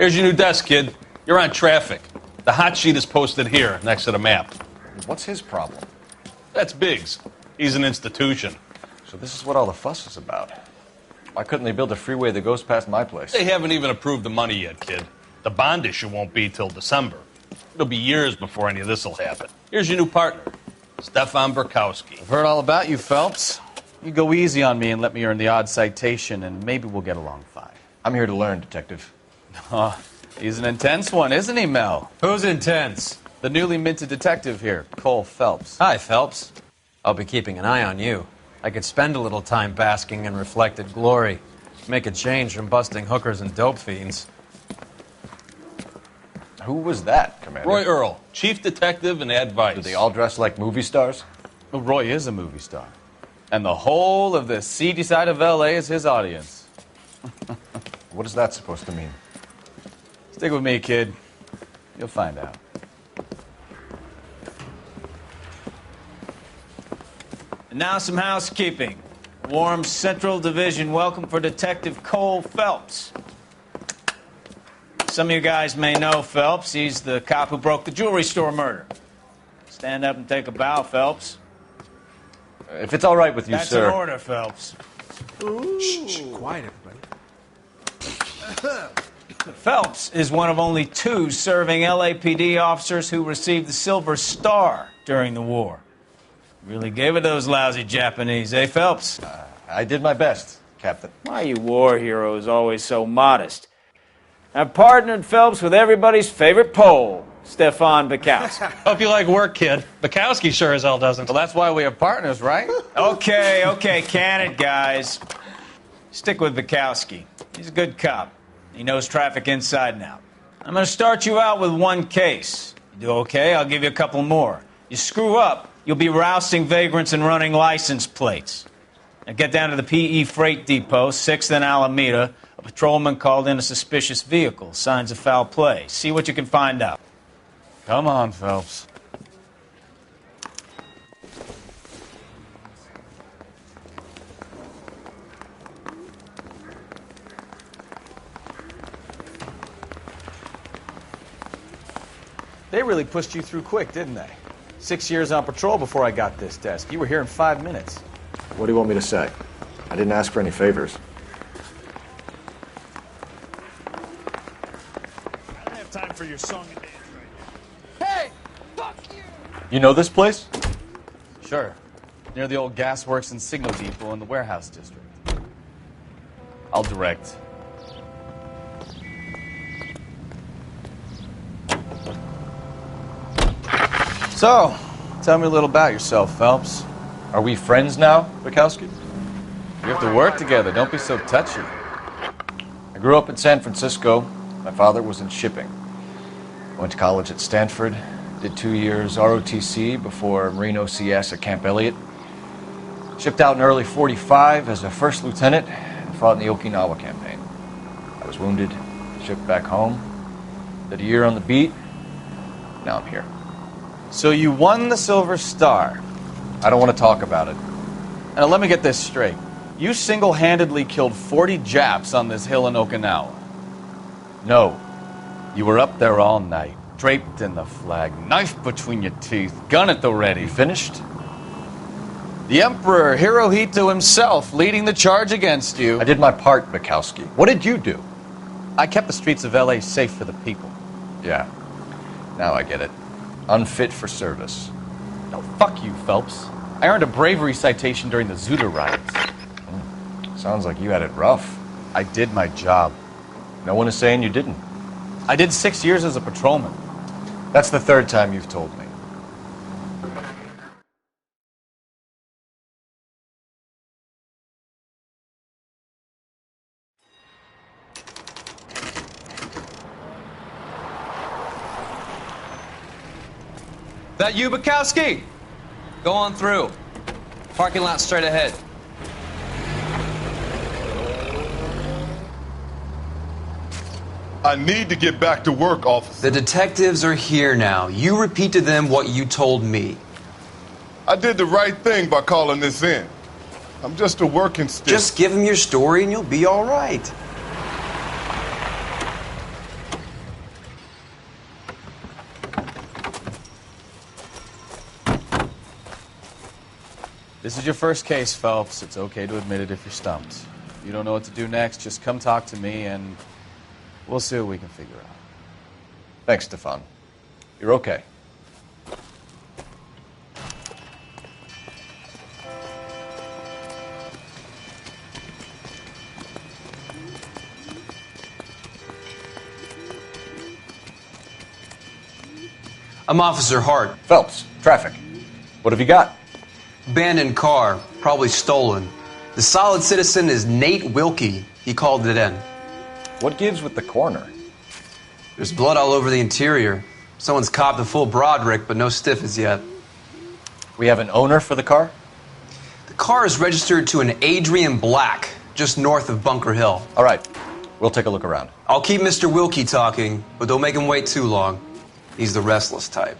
Here's your new desk, kid. You're on traffic. The hot sheet is posted here, next to the map. What's his problem? That's Biggs. He's an institution. So this is what all the fuss is about. Why couldn't they build a freeway that goes past my place? They haven't even approved the money yet, kid. The bond issue won't be till December. It'll be years before any of this will happen. Here's your new partner, Stefan Burkowski. I've heard all about you, Phelps. You go easy on me and let me earn the odd citation, and maybe we'll get along fine. I'm here to learn, Detective. Oh, he's an intense one, isn't he, Mel? Who's intense? The newly minted detective here, Cole Phelps. Hi, Phelps. I'll be keeping an eye on you. I could spend a little time basking in reflected glory. Make a change from busting hookers and dope fiends. Who was that, Commander? Roy Earl, chief detective and advice. Do they all dress like movie stars? Well, Roy is a movie star. And the whole of the seedy side of L.A. is his audience. What is that supposed to mean? Stick with me, kid. You'll find out. And now some housekeeping. Warm Central Division welcome for Detective Cole Phelps. Some of you guys may know Phelps. He's the cop who broke the jewelry store murder. Stand up and take a bow, Phelps. If it's all right with you, That's sir. an order, Phelps. Shh, quiet, everybody. Phelps is one of only 2 serving LAPD officers who received the Silver Star during the war. Really gave it those lousy Japanese, eh, Phelps? I did my best, Captain. Why are you war heroes always so modest? I've partnered Phelps with everybody's favorite Pole, Stefan Burkowski. Hope you like work, kid. Bukowski sure as hell doesn't. Well, that's why we have partners, right? Okay, can it, guys. Stick with Bukowski. He's a good cop. He knows traffic inside and out. I'm going to start you out with 1 case. You do okay, I'll give you a couple more. You screw up, you'll be rousting vagrants and running license plates. Now get down to the PE Freight Depot, 6th and Alameda. A patrolman called in a suspicious vehicle. Signs of foul play. See what you can find out. Come on, Phelps. They really pushed you through quick, didn't they? 6 years on patrol before I got this desk. You were here in 5 minutes. What do you want me to say? I didn't ask for any favors. I don't have time for your song and dance right now. Hey! Fuck you! You know this place? Sure. Near the old gasworks and signal depot in the warehouse district. I'll direct. So, tell me a little about yourself, Phelps. Are we friends now, Bukowski? We have to work together. Don't be so touchy. I grew up in San Francisco. My father was in shipping. I went to college at Stanford, did 2 years ROTC before Marine OCS at Camp Elliott. Shipped out in early '45 as a first lieutenant and fought in the Okinawa campaign. I was wounded, shipped back home, did a year on the beat. Now I'm here. So you won the Silver Star. I don't want to talk about it. Now let me get this straight. You single-handedly killed 40 Japs on this hill in Okinawa. No. You were up there all night, draped in the flag, knife between your teeth, gun at the ready. You finished? The Emperor Hirohito himself leading the charge against you. I did my part, Bukowski. What did you do? I kept the streets of L.A. safe for the people. Yeah. Now I get it. Unfit for service. No, fuck you, Phelps. I earned a bravery citation during the Zuda riots. Sounds like you had it rough. I did my job. No one is saying you didn't. I did 6 years as a patrolman. That's the 3rd time you've told me. That you, Bukowski? Go on through. Parking lot straight ahead. I need to get back to work, officer. The detectives are here now. You repeat to them what you told me. I did the right thing by calling this in. I'm just a working stick. Just give them your story and you'll be all right. This is your first case, Phelps. It's okay to admit it if you're stumped. If you don't know what to do next, just come talk to me and we'll see what we can figure out. Thanks, Stefan. You're okay. I'm Officer Hart. Phelps, traffic. What have you got? Abandoned car, probably stolen. The solid citizen is Nate Wilkie. He called it in. What gives with the coroner? There's blood all over the interior. Someone's copped a full Broderick, but no stiff as yet. We have an owner for the car? The car is registered to an Adrian Black, just north of Bunker Hill. All right. We'll take a look around. I'll keep Mr. Wilkie talking, but don't make him wait too long. He's the restless type.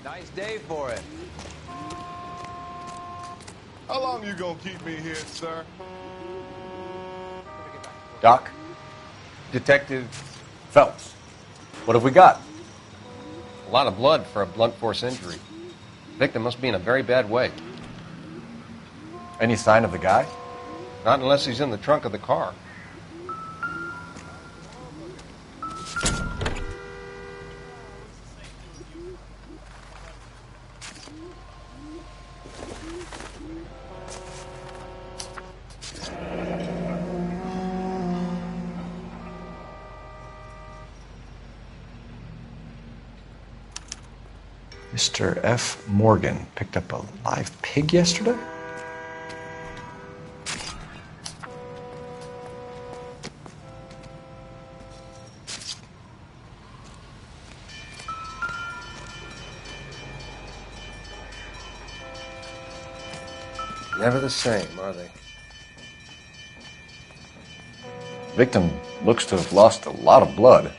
Nice day for it. How long you gonna keep me here, sir? Doc? Detective, Phelps. What have we got? a lot of blood for a blunt force injury. Victim must be in a very bad way. Any sign of the guy? Not unless he's in the trunk of the car. Mr. F. Morgan picked up a live pig yesterday? Never the same, are they? Victim looks to have lost a lot of blood.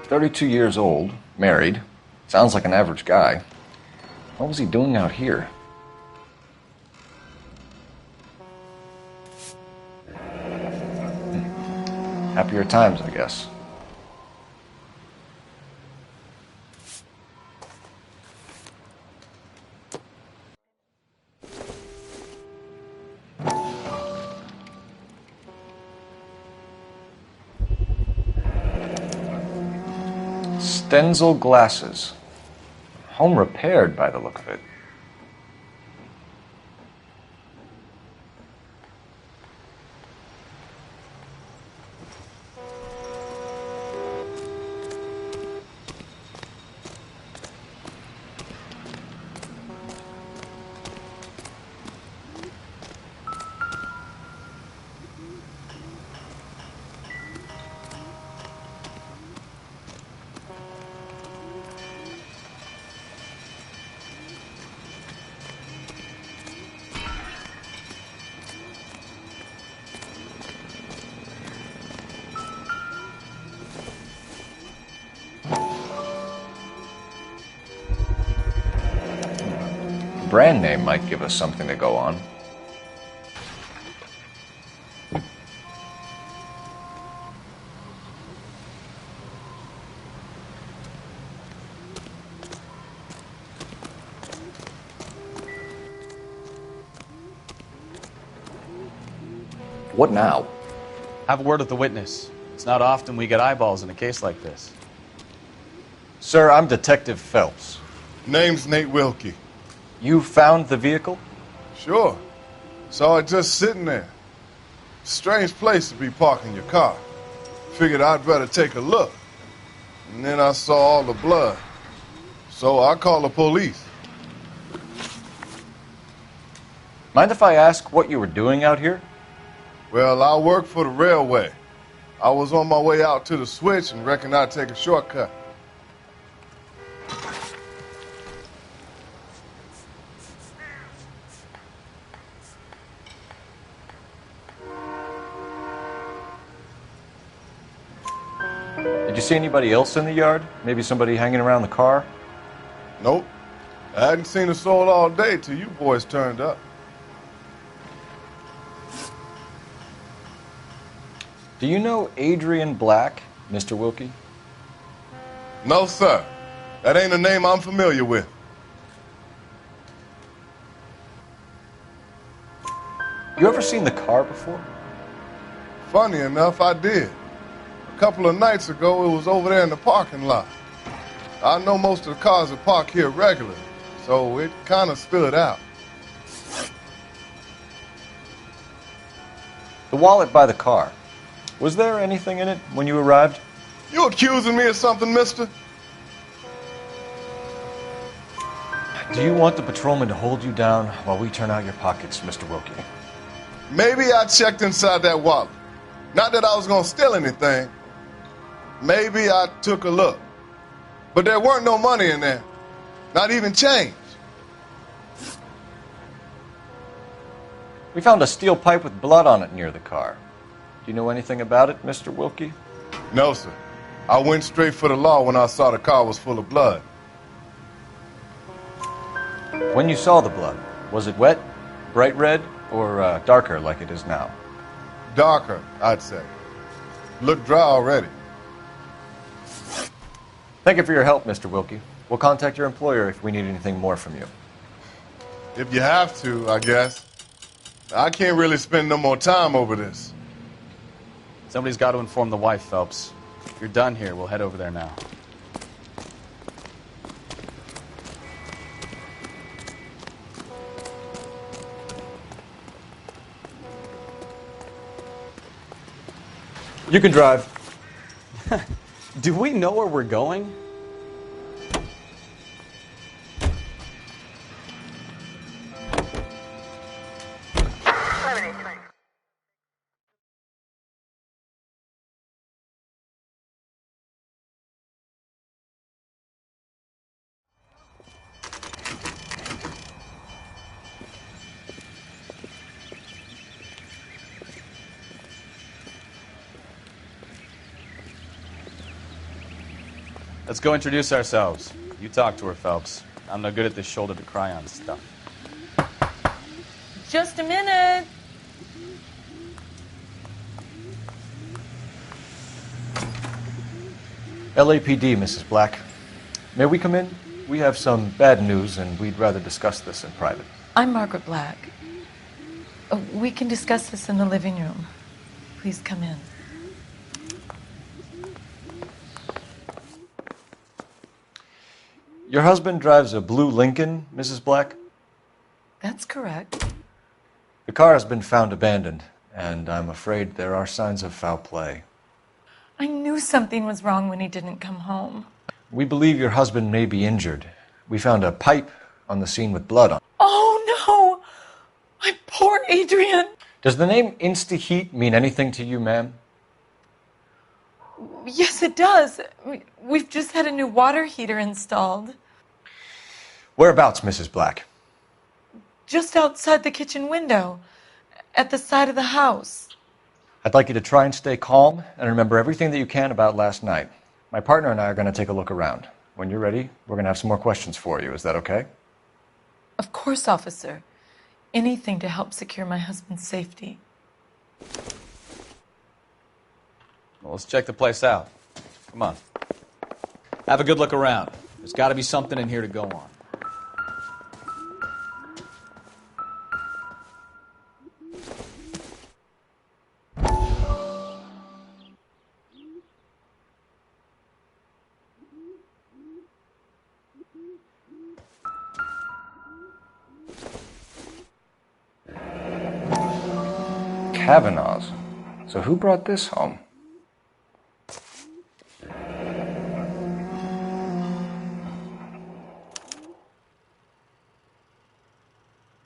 "32 years old, married. Sounds like an average guy. What was he doing out here?" Happier times, I guess. Stenzel glasses. Home repaired by the look of it. Brand name might give us something to go on. What now? Have a word with the witness. It's not often we get eyeballs in a case like this. Sir, I'm Detective Phelps. Name's Nate Wilkie. You found the vehicle? Sure. Saw it just sitting there. Strange place to be parking your car. Figured I'd better take a look. and then I saw all the blood. So I called the police. Mind if I ask what you were doing out here? Well, I work for the railway. I was on my way out to the switch and reckoned I'd take a shortcut. Did you see anybody else in the yard? Maybe somebody hanging around the car? Nope. I hadn't seen a soul all day till you boys turned up. Do you know Adrian Black, Mr. Wilkie? No, sir. That ain't a name I'm familiar with. You ever seen the car before? Funny enough, I did. A couple of nights ago, it was over there in the parking lot. I know most of the cars are parked here regularly, so it kind of stood out. The wallet by the car. Was there anything in it when you arrived? You accusing me of something, mister? Do you want the patrolman to hold you down while we turn out your pockets, Mr. Wilkie? Maybe I checked inside that wallet. Not that I was going to steal anything. Maybe I took a look. But there weren't no money in there. Not even change. We found a steel pipe with blood on it near the car. Do you know anything about it, Mr. Wilkie? No, sir. I went straight for the law when I saw the car was full of blood. When you saw the blood, was it wet, bright red, or darker like it is now? Darker, I'd say. Looked dry already. Thank you for your help, Mr. Wilkie. We'll contact your employer if we need anything more from you. If you have to, I guess. I can't really spend no more time over this. Somebody's got to inform the wife, Phelps. If you're done here, we'll head over there now. You can drive. Do we know where we're going? Let's go introduce ourselves. You talk to her, Phelps. I'm no good at this shoulder to cry on stuff. Just a minute. LAPD, Mrs. Black. May we come in? We have some bad news, and we'd rather discuss this in private. I'm Margaret Black. We can discuss this in the living room. Please come in. Your husband drives a blue Lincoln, Mrs. Black? That's correct. The car has been found abandoned, and I'm afraid there are signs of foul play. I knew something was wrong when he didn't come home. We believe your husband may be injured. We found a pipe on the scene with blood on it. Oh, no! My poor Adrian! Does the name Insta-Heat mean anything to you, ma'am? Yes, it does. We've just had a new water heater installed. Whereabouts, Mrs. Black? Just outside the kitchen window, at the side of the house. I'd like you to try and stay calm and remember everything that you can about last night. My partner and I are going to take a look around. When you're ready, we're going to have some more questions for you. Is that okay? Of course, officer. Anything to help secure my husband's safety. Well, let's check the place out. Come on. Have a good look around. There's got to be something in here to go on. Kavanaugh's. So who brought this home?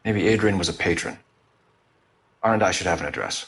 Maybe Adrian was a patron. R&I should have an address.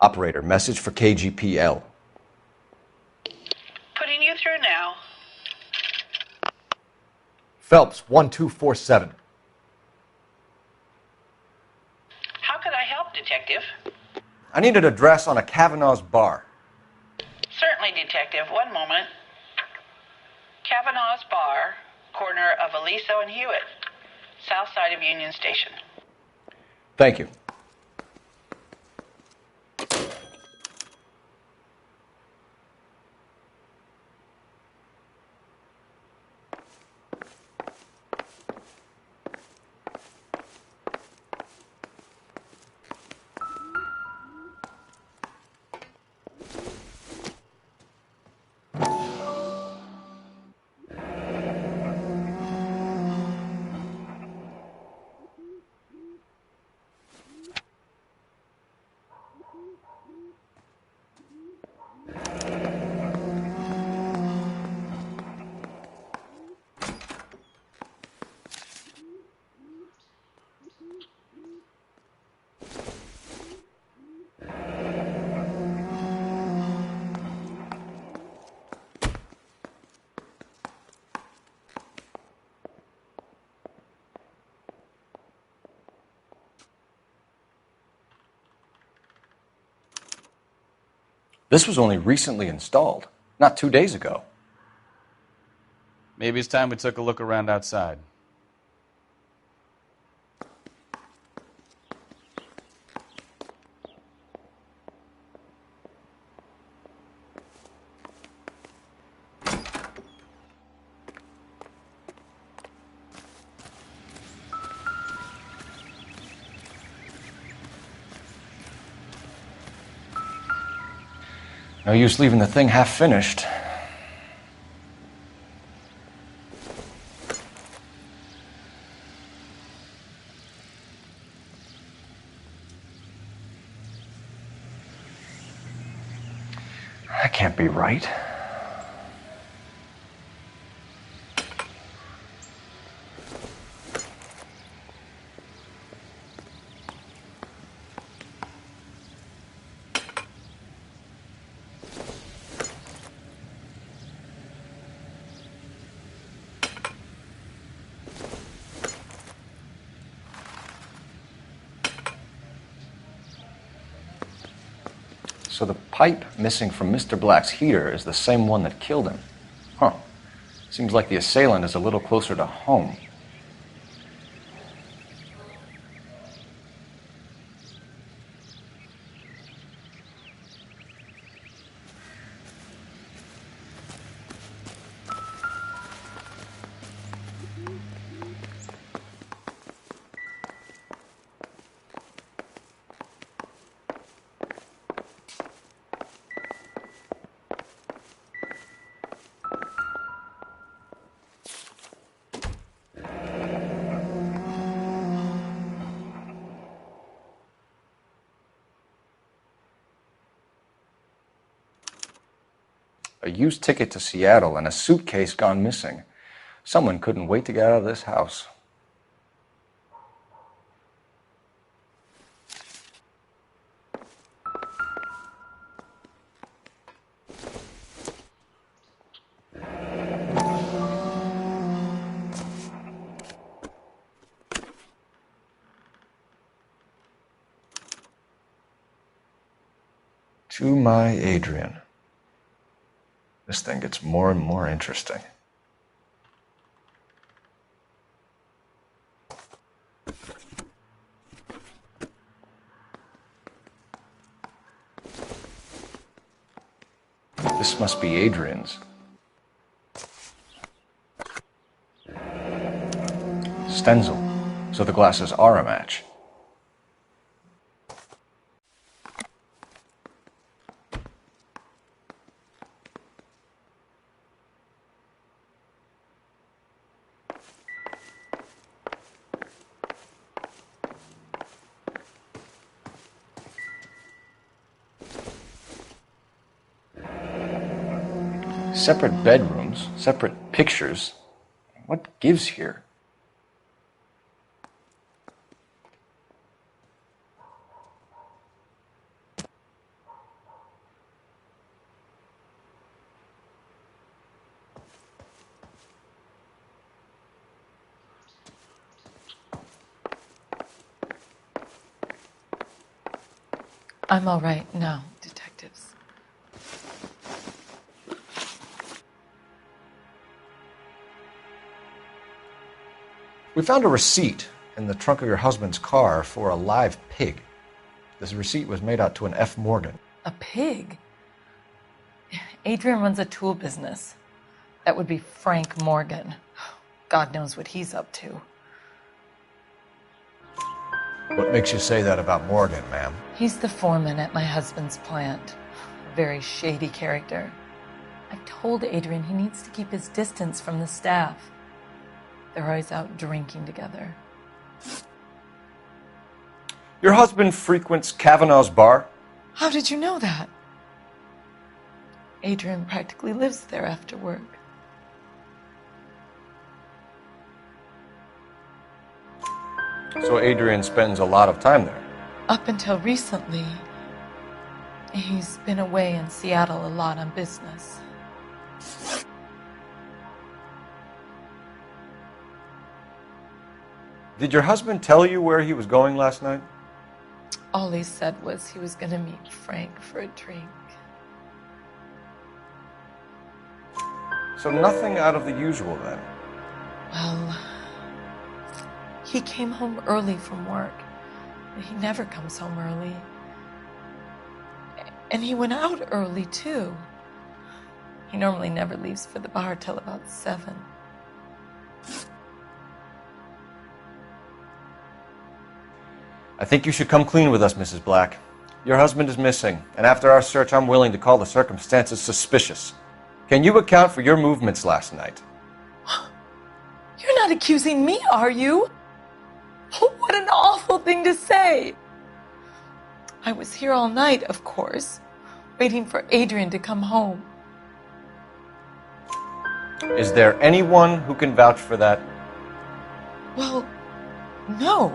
Operator, message for KGPL. Putting you through now. Phelps, 1247. How could I help, Detective? I need an address on a Kavanaugh's bar. Certainly, Detective. One moment. Kavanaugh's Bar, corner of Aliso and Hewitt, south side of Union Station. Thank you. This was only recently installed, not 2 days ago. Maybe it's time we took a look around outside. No use leaving the thing half finished. That can't be right. So the pipe missing from Mr. Black's heater is the same one that killed him. Huh. Seems like the assailant is a little closer to home. A used ticket to Seattle and a suitcase gone missing. Someone couldn't wait to get out of this house. To my Adrian. This thing gets more and more interesting. This must be Adrian's. Stenzel. So the glasses are a match. Separate bedrooms, separate pictures. What gives here? I'm all right now, detectives. We found a receipt in the trunk of your husband's car for a live pig. This receipt was made out to an F. Morgan. A pig? Adrian runs a tool business. That would be Frank Morgan. God knows what he's up to. What makes you say that about Morgan, ma'am? He's the foreman at my husband's plant. A very shady character. I've told Adrian he needs to keep his distance from the staff. They're always out drinking together. Your husband frequents Kavanaugh's bar? How did you know that? Adrian practically lives there after work. So Adrian spends a lot of time there? Up until recently, he's been away in Seattle a lot on business. Did your husband tell you where he was going last night? All he said was he was going to meet Frank for a drink. So nothing out of the usual then? Well, he came home early from work. He never comes home early. And he went out early, too. He normally never leaves for the bar till about 7. I think you should come clean with us, Mrs. Black. Your husband is missing, and after our search, I'm willing to call the circumstances suspicious. Can you account for your movements last night? You're not accusing me, are you? What an awful thing to say. I was here all night, of course, waiting for Adrian to come home. Is there anyone who can vouch for that? Well, no.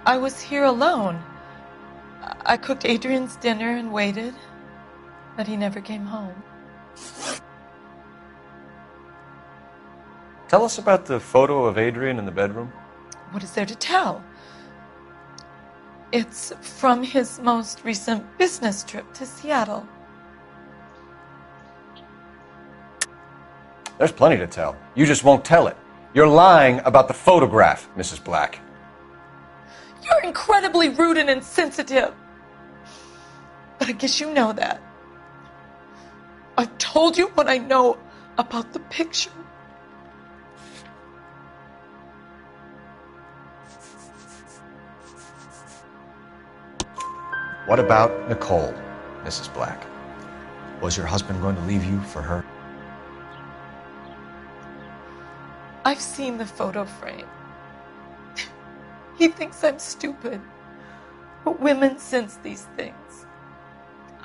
I was here alone. I cooked Adrian's dinner and waited, but he never came home. Tell us about the photo of Adrian in the bedroom. What is there to tell? It's from his most recent business trip to Seattle. There's plenty to tell. You just won't tell it. You're lying about the photograph, Mrs. Black. You're incredibly rude and insensitive. But I guess you know that. I've told you what I know about the picture. What about Nicole, Mrs. Black? Was your husband going to leave you for her? I've seen the photo frame. He thinks I'm stupid. But women sense these things.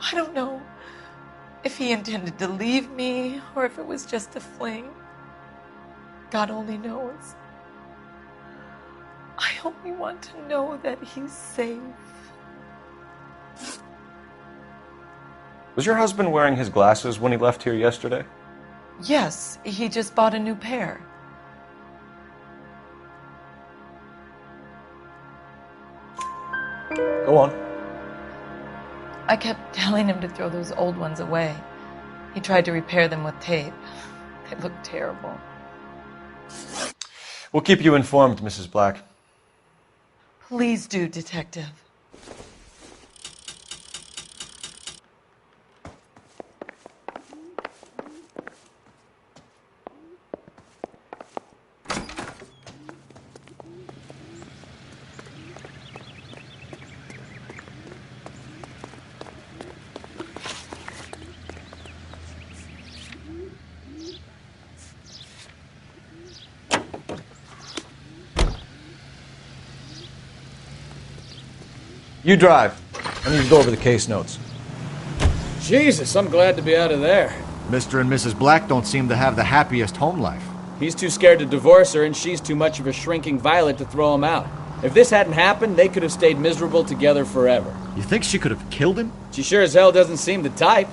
I don't know if he intended to leave me or if it was just a fling. God only knows. I only want to know that he's safe. Was your husband wearing his glasses when he left here yesterday? Yes, he just bought a new pair. Go on. I kept telling him to throw those old ones away. He tried to repair them with tape. They looked terrible. We'll keep you informed, Mrs. Black. Please do, Detective. You drive. I need to go over the case notes. Jesus, I'm glad to be out of there. Mr. and Mrs. Black don't seem to have the happiest home life. He's too scared to divorce her, and she's too much of a shrinking violet to throw him out. If this hadn't happened, they could have stayed miserable together forever. You think she could have killed him? She sure as hell doesn't seem the type,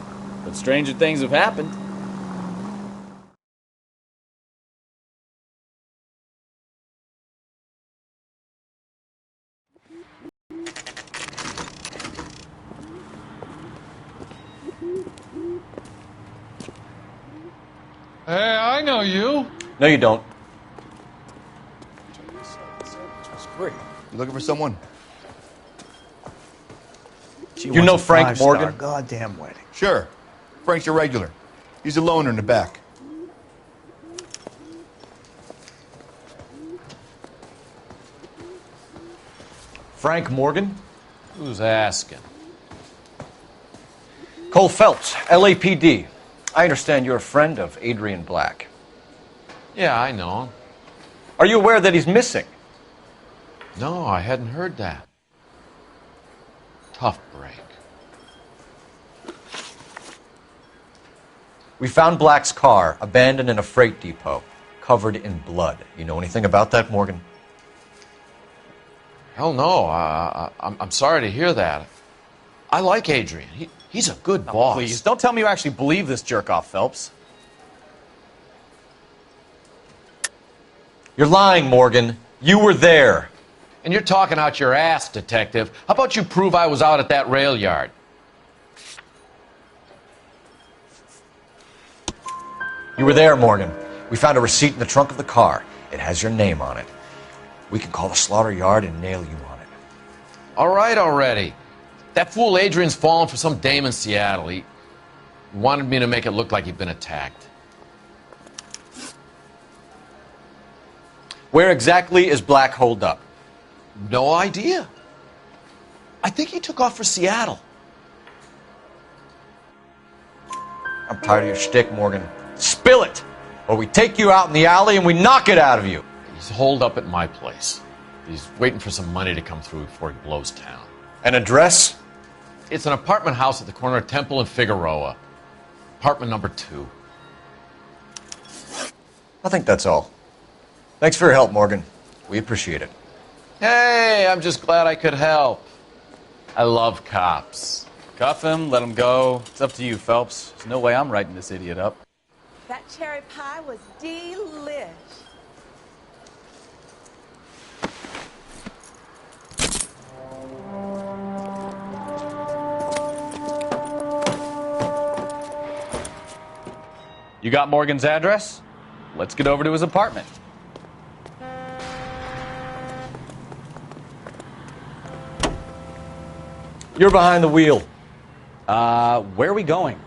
but stranger things have happened. Hey, I know you. No, you don't. Great. You looking for someone? You know Frank Morgan? Goddamn wedding. Sure. Frank's a regular. He's a loner in the back. Frank Morgan? Who's asking? Cole Phelps, LAPD. I understand you're a friend of Adrian Black. Yeah, I know him. Are you aware that he's missing? No, I hadn't heard that. Tough break. We found Black's car abandoned in a freight depot, covered in blood. You know anything about that, Morgan? Hell no. I'm sorry to hear that. I like Adrian. He's a good boss. Please, don't tell me you actually believe this jerk-off, Phelps. You're lying, Morgan. You were there. And you're talking out your ass, detective. How about you prove I was out at that rail yard? You were there, Morgan. We found a receipt in the trunk of the car. It has your name on it. We can call the slaughter yard and nail you on it. All right already. That fool Adrian's fallen for some dame in Seattle. He wanted me to make it look like he'd been attacked. Where exactly is Black holed up? No idea. I think he took off for Seattle. I'm tired of your shtick, Morgan. Spill it! Or we take you out in the alley and we knock it out of you. He's holed up at my place. He's waiting for some money to come through before he blows town. An address? It's an apartment house at the corner of Temple and Figueroa. Apartment number 2. I think that's all. Thanks for your help, Morgan. We appreciate it. Hey, I'm just glad I could help. I love cops. Cuff him, let him go. It's up to you, Phelps. There's no way I'm writing this idiot up. That cherry pie was delish. You got Morgan's address? Let's get over to his apartment. You're behind the wheel. Where are we going?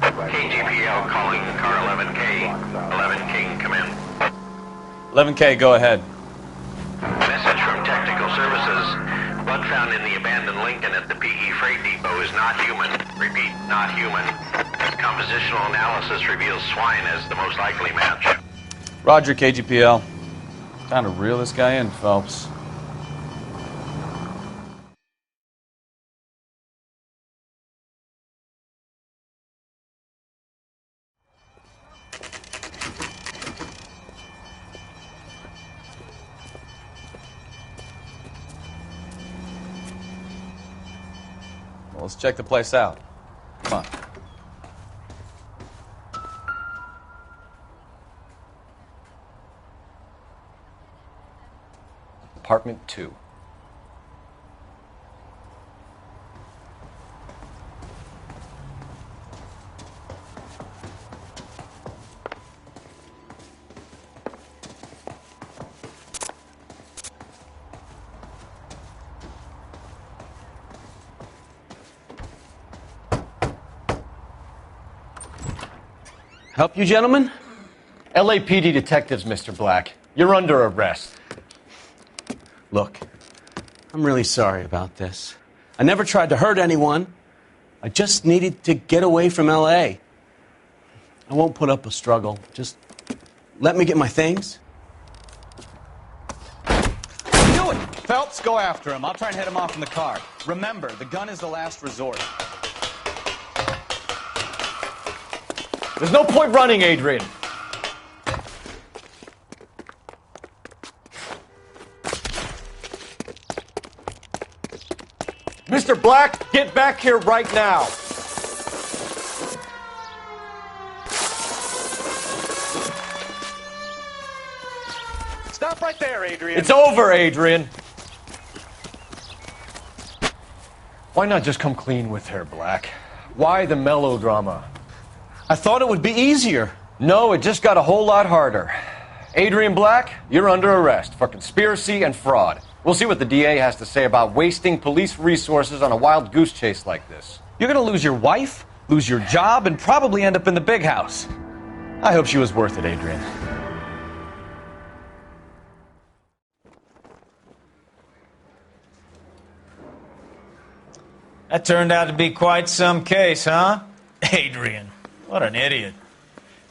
KGPL calling car 11K. 11K, come in. 11K, go ahead. Message from Technical Services. Blood found in the abandoned Lincoln at the PE Freight Depot is not human. Repeat, not human. Compositional analysis reveals swine as the most likely match. Roger, KGPL. Time to reel this guy in, Phelps. Well, let's check the place out. Come on. Apartment 2. Help you, gentlemen? LAPD detectives, Mr. Black. You're under arrest. Look, I'm really sorry about this. I never tried to hurt anyone. I just needed to get away from L.A. I won't put up a struggle. Just let me get my things. What are you doing? Phelps, go after him. I'll try and head him off in the car. Remember, the gun is the last resort. There's no point running, Adrian. Mr. Black, get back here right now. Stop right there, Adrian. It's over, Adrian. Why not just come clean with her, Black? Why the melodrama? I thought it would be easier. No, it just got a whole lot harder. Adrian Black, you're under arrest for conspiracy and fraud. We'll see what the DA has to say about wasting police resources on a wild goose chase like this. You're going to lose your wife, lose your job, and probably end up in the big house. I hope she was worth it, Adrian. That turned out to be quite some case, huh? Adrian, what an idiot.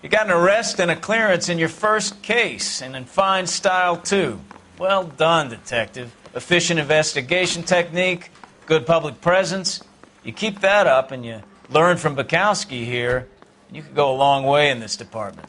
You got an arrest and a clearance in your first case, and in fine style, too. Well done, detective. Efficient investigation technique, good public presence. You keep that up and you learn from Bukowski here, and you could go a long way in this department.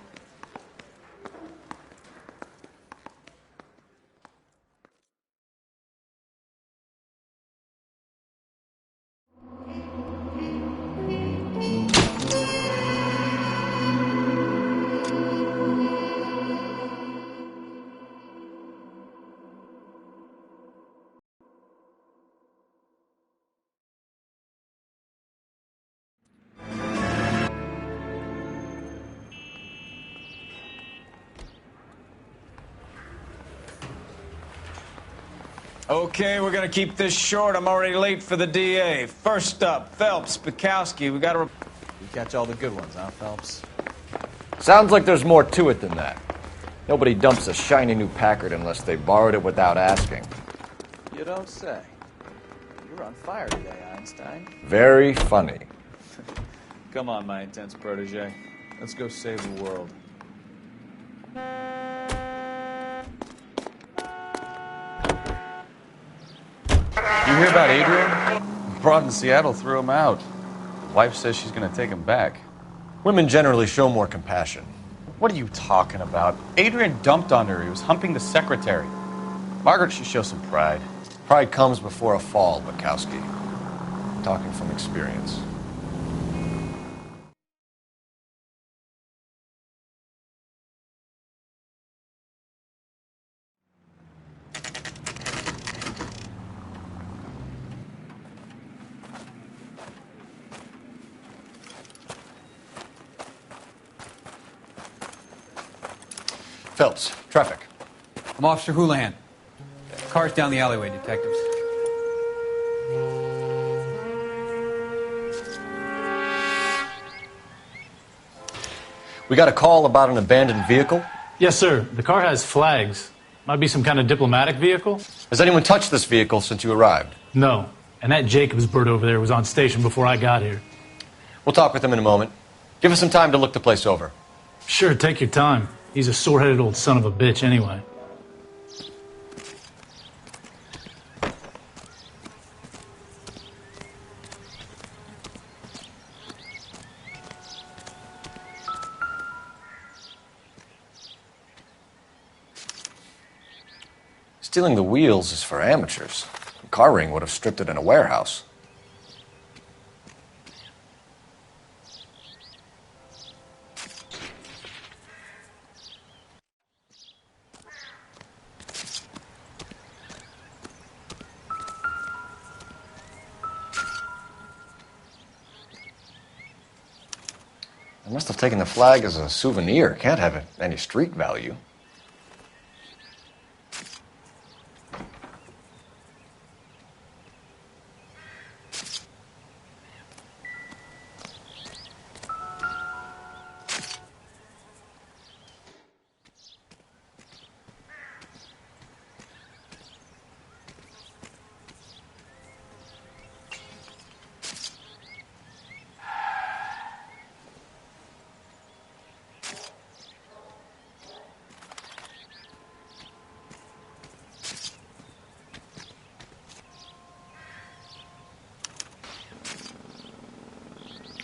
Okay, we're going to keep this short. I'm already late for the DA. First up, Phelps, Bukowski. We got to... You catch all the good ones, huh, Phelps? Sounds like there's more to it than that. Nobody dumps a shiny new Packard unless they borrowed it without asking. You don't say. You're on fire today, Einstein. Very funny. Come on, my intense protege. Let's go save the world. You hear about Adrian? Broad in Seattle threw him out. Wife says she's going to take him back. Women generally show more compassion. What are you talking about? Adrian dumped on her. He was humping the secretary. Margaret should show some pride. Pride comes before a fall, Bukowski. I'm talking from experience. Phelps, traffic. I'm Officer Houlihan. Car's down the alleyway, detectives. We got a call about an abandoned vehicle? Yes, sir. The car has flags. Might be some kind of diplomatic vehicle. Has anyone touched this vehicle since you arrived? No. And that Jacobs bird over there was on station before I got here. We'll talk with him in a moment. Give us some time to look the place over. Sure, take your time. He's a sore-headed old son of a bitch anyway. Stealing the wheels is for amateurs. A car ring would have stripped it in a warehouse. I must have taken the flag as a souvenir. Can't have any street value.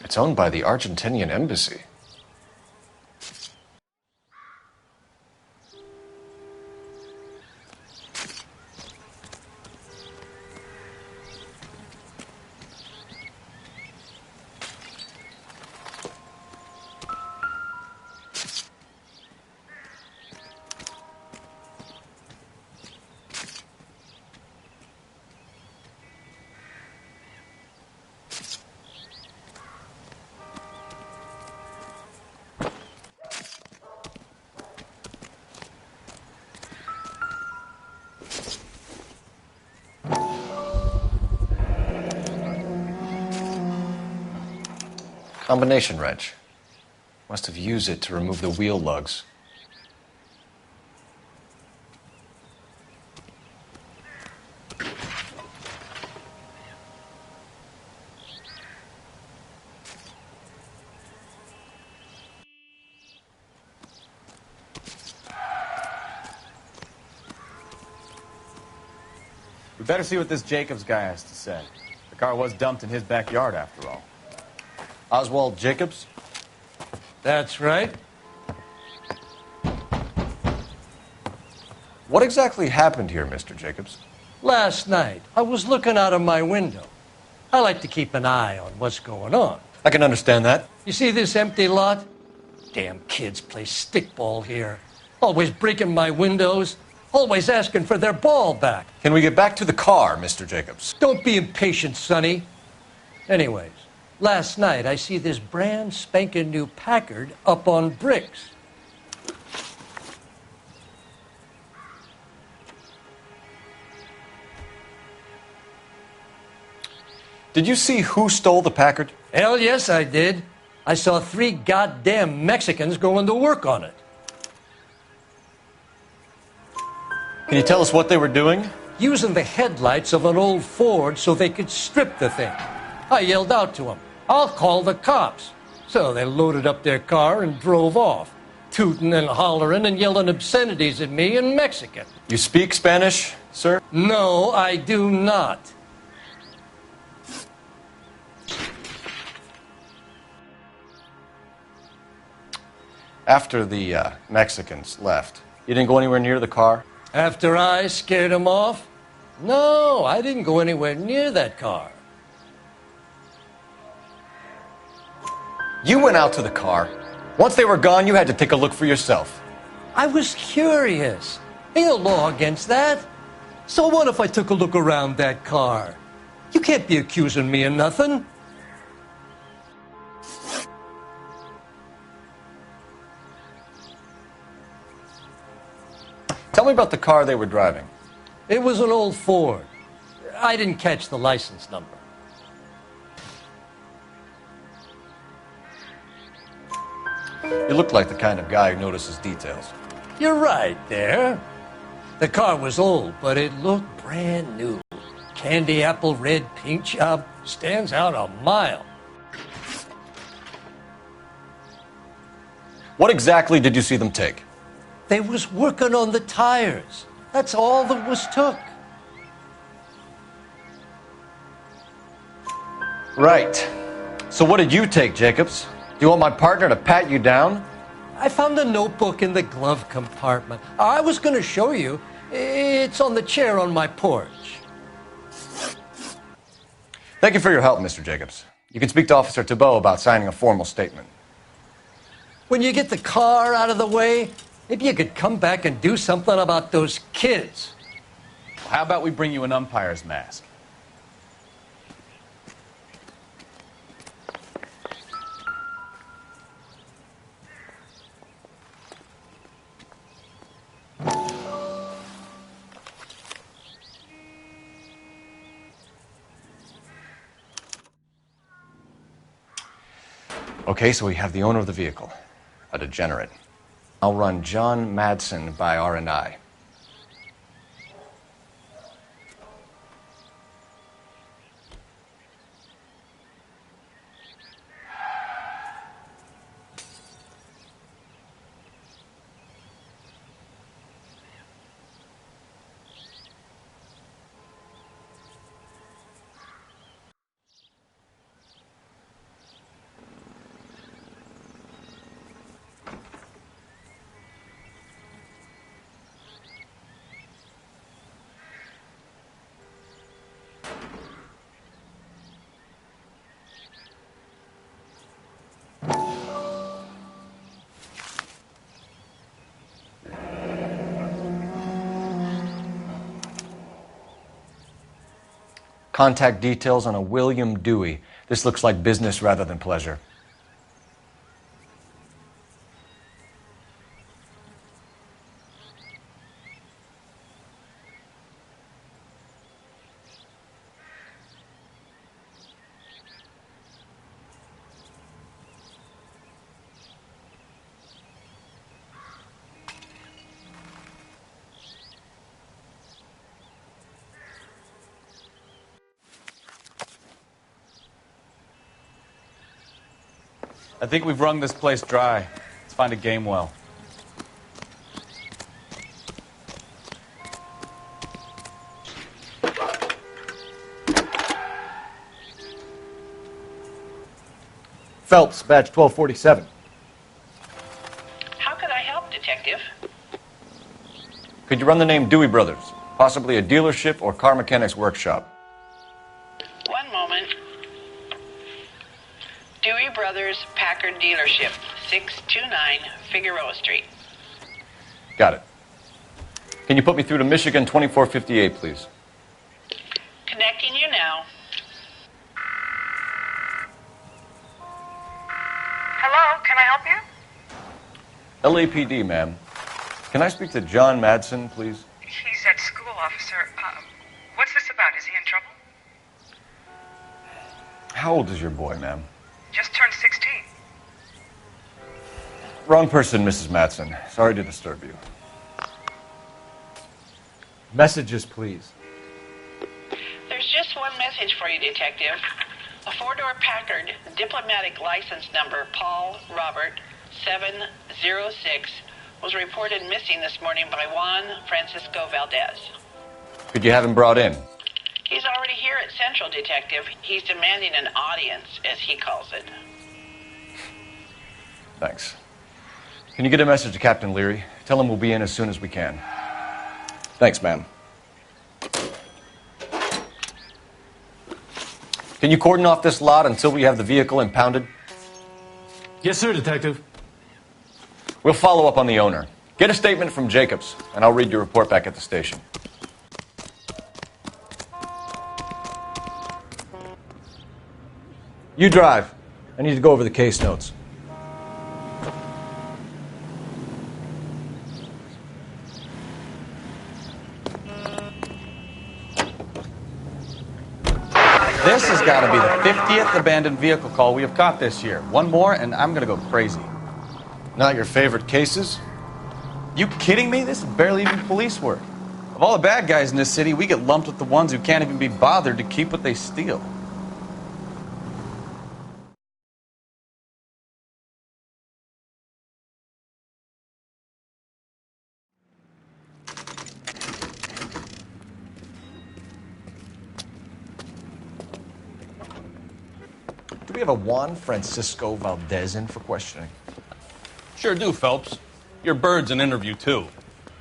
It's owned by the Argentinian embassy. Combination wrench. Must have used it to remove the wheel lugs. We better see what this Jacobs guy has to say. The car was dumped in his backyard, after all. Oswald Jacobs? That's right. What exactly happened here, Mr. Jacobs? Last night, I was looking out of my window. I like to keep an eye on what's going on. I can understand that. You see this empty lot? Damn kids play stickball here. Always breaking my windows. Always asking for their ball back. Can we get back to the car, Mr. Jacobs? Don't be impatient, Sonny. Anyways, last night I see this brand spanking new Packard up on bricks. Did you see who stole the Packard? Hell yes, I did. I saw 3 goddamn Mexicans going to work on it. Can you tell us what they were doing? Using the headlights of an old Ford so they could strip the thing. I yelled out to them, "I'll call the cops." So they loaded up their car and drove off, tooting and hollering and yelling obscenities at me in Mexican. You speak Spanish, sir? No, I do not. After the Mexicans left, you didn't go anywhere near the car? After I scared them off? No, I didn't go anywhere near that car. You went out to the car. Once they were gone, you had to take a look for yourself. I was curious. Ain't no law against that. So what if I took a look around that car? You can't be accusing me of nothing. Tell me about the car they were driving. It was an old Ford. I didn't catch the license number. You look like the kind of guy who notices details. You're right there. The car was old, but it looked brand new. Candy apple red paint job stands out a mile. What exactly did you see them take? They was working on the tires. That's all that was took. Right. So what did you take, Jacobs? Do you want my partner to pat you down? I found a notebook in the glove compartment. I was going to show you. It's on the chair on my porch. Thank you for your help, Mr. Jacobs. You can speak to Officer Thibault about signing a formal statement. When you get the car out of the way, maybe you could come back and do something about those kids. Well, how about we bring you an umpire's mask? Okay, so we have the owner of the vehicle, a degenerate. I'll run John Madsen by R&I. Contact details on a William Dewey. This looks like business rather than pleasure. I think we've wrung this place dry. Let's find a game well. Phelps, badge 1247. How could I help, Detective? Could you run the name Dewey Brothers? Possibly a dealership or car mechanics workshop. One moment. Dewey Brothers Packard Dealership, 629 Figueroa Street. Got it. Can you put me through to Michigan 2458, please? Connecting you now. Hello, can I help you? LAPD, ma'am. Can I speak to John Madsen, please? He's at school, officer. What's this about? Is he in trouble? How old is your boy, ma'am? Just turned 16. Wrong person, Mrs. Madsen. Sorry to disturb you. Messages, please. There's just one message for you, Detective. A four-door Packard, diplomatic license number Paul Robert 706, was reported missing this morning by Juan Francisco Valdez. Could you have him brought in? He's already here at Central, Detective. He's demanding an audience, as he calls it. Thanks. Can you get a message to Captain Leary? Tell him we'll be in as soon as we can. Thanks, ma'am. Can you cordon off this lot until we have the vehicle impounded? Yes, sir, Detective. We'll follow up on the owner. Get a statement from Jacobs, and I'll read your report back at the station. You drive. I need to go over the case notes. This has got to be the 50th abandoned vehicle call we have caught this year. One more, and I'm going to go crazy. Not your favorite cases? You kidding me? This is barely even police work. Of all the bad guys in this city, we get lumped with the ones who can't even be bothered to keep what they steal. Do we have a Juan Francisco Valdez in for questioning? Sure do, Phelps. Your bird's an interview, too.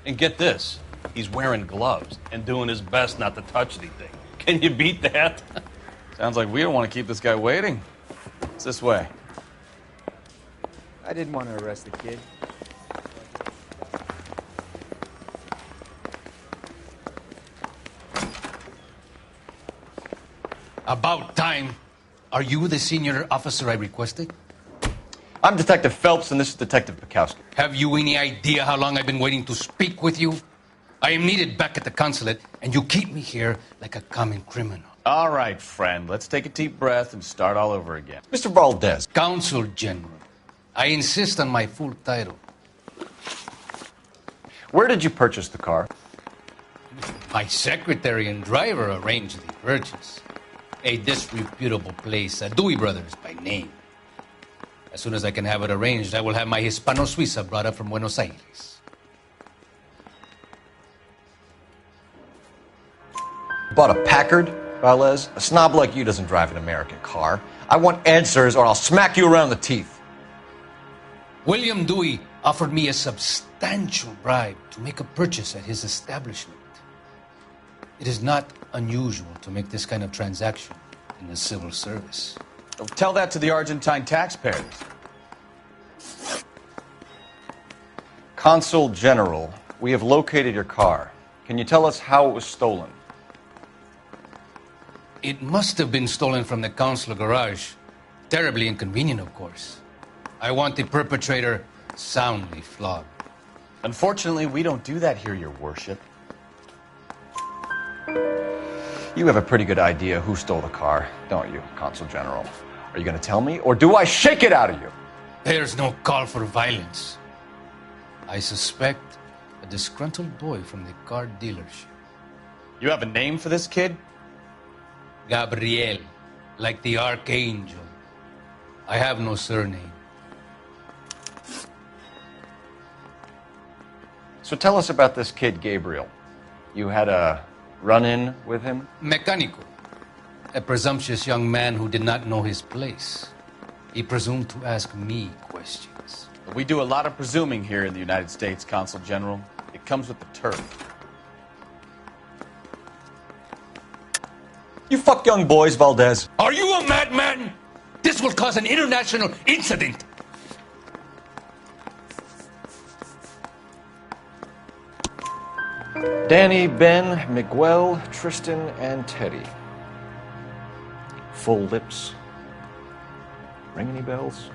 And get this, he's wearing gloves and doing his best not to touch anything. Can you beat that? Sounds like we don't want to keep this guy waiting. It's this way. I didn't want to arrest the kid. About time. Are you the senior officer I requested? I'm Detective Phelps, and this is Detective Bukowski. Have you any idea how long I've been waiting to speak with you? I am needed back at the consulate, and you keep me here like a common criminal. All right, friend. Let's take a deep breath and start all over again. Mr. Valdez. Consul General. I insist on my full title. Where did you purchase the car? My secretary and driver arranged the purchase. A disreputable place, Dewey Brothers by name. As soon as I can have it arranged, I will have my Hispano Suiza brought up from Buenos Aires. Bought a Packard, Valdez? A snob like you doesn't drive an American car. I want answers or I'll smack you around the teeth. William Dewey offered me a substantial bribe to make a purchase at his establishment. It is not unusual to make this kind of transaction in the civil service. Tell that to the Argentine taxpayers. Consul General, we have located your car. Can you tell us how it was stolen? It must have been stolen from the consular garage. Terribly inconvenient, of course. I want the perpetrator soundly flogged. Unfortunately, we don't do that here, Your Worship. You have a pretty good idea who stole the car, don't you, Consul General? Are you going to tell me, or do I shake it out of you? There's no call for violence. I suspect a disgruntled boy from the car dealership. You have a name for this kid? Gabriel, like the archangel. I have no surname. So tell us about this kid, Gabriel. You had a run-in with him? Mecánico. A presumptuous young man who did not know his place. He presumed to ask me questions. We do a lot of presuming here in the United States, Consul General. It comes with the turf. You fuck young boys, Valdez. Are you a madman? This will cause an international incident. Danny, Ben, Miguel, Tristan, and Teddy. Full lips. Ring any bells?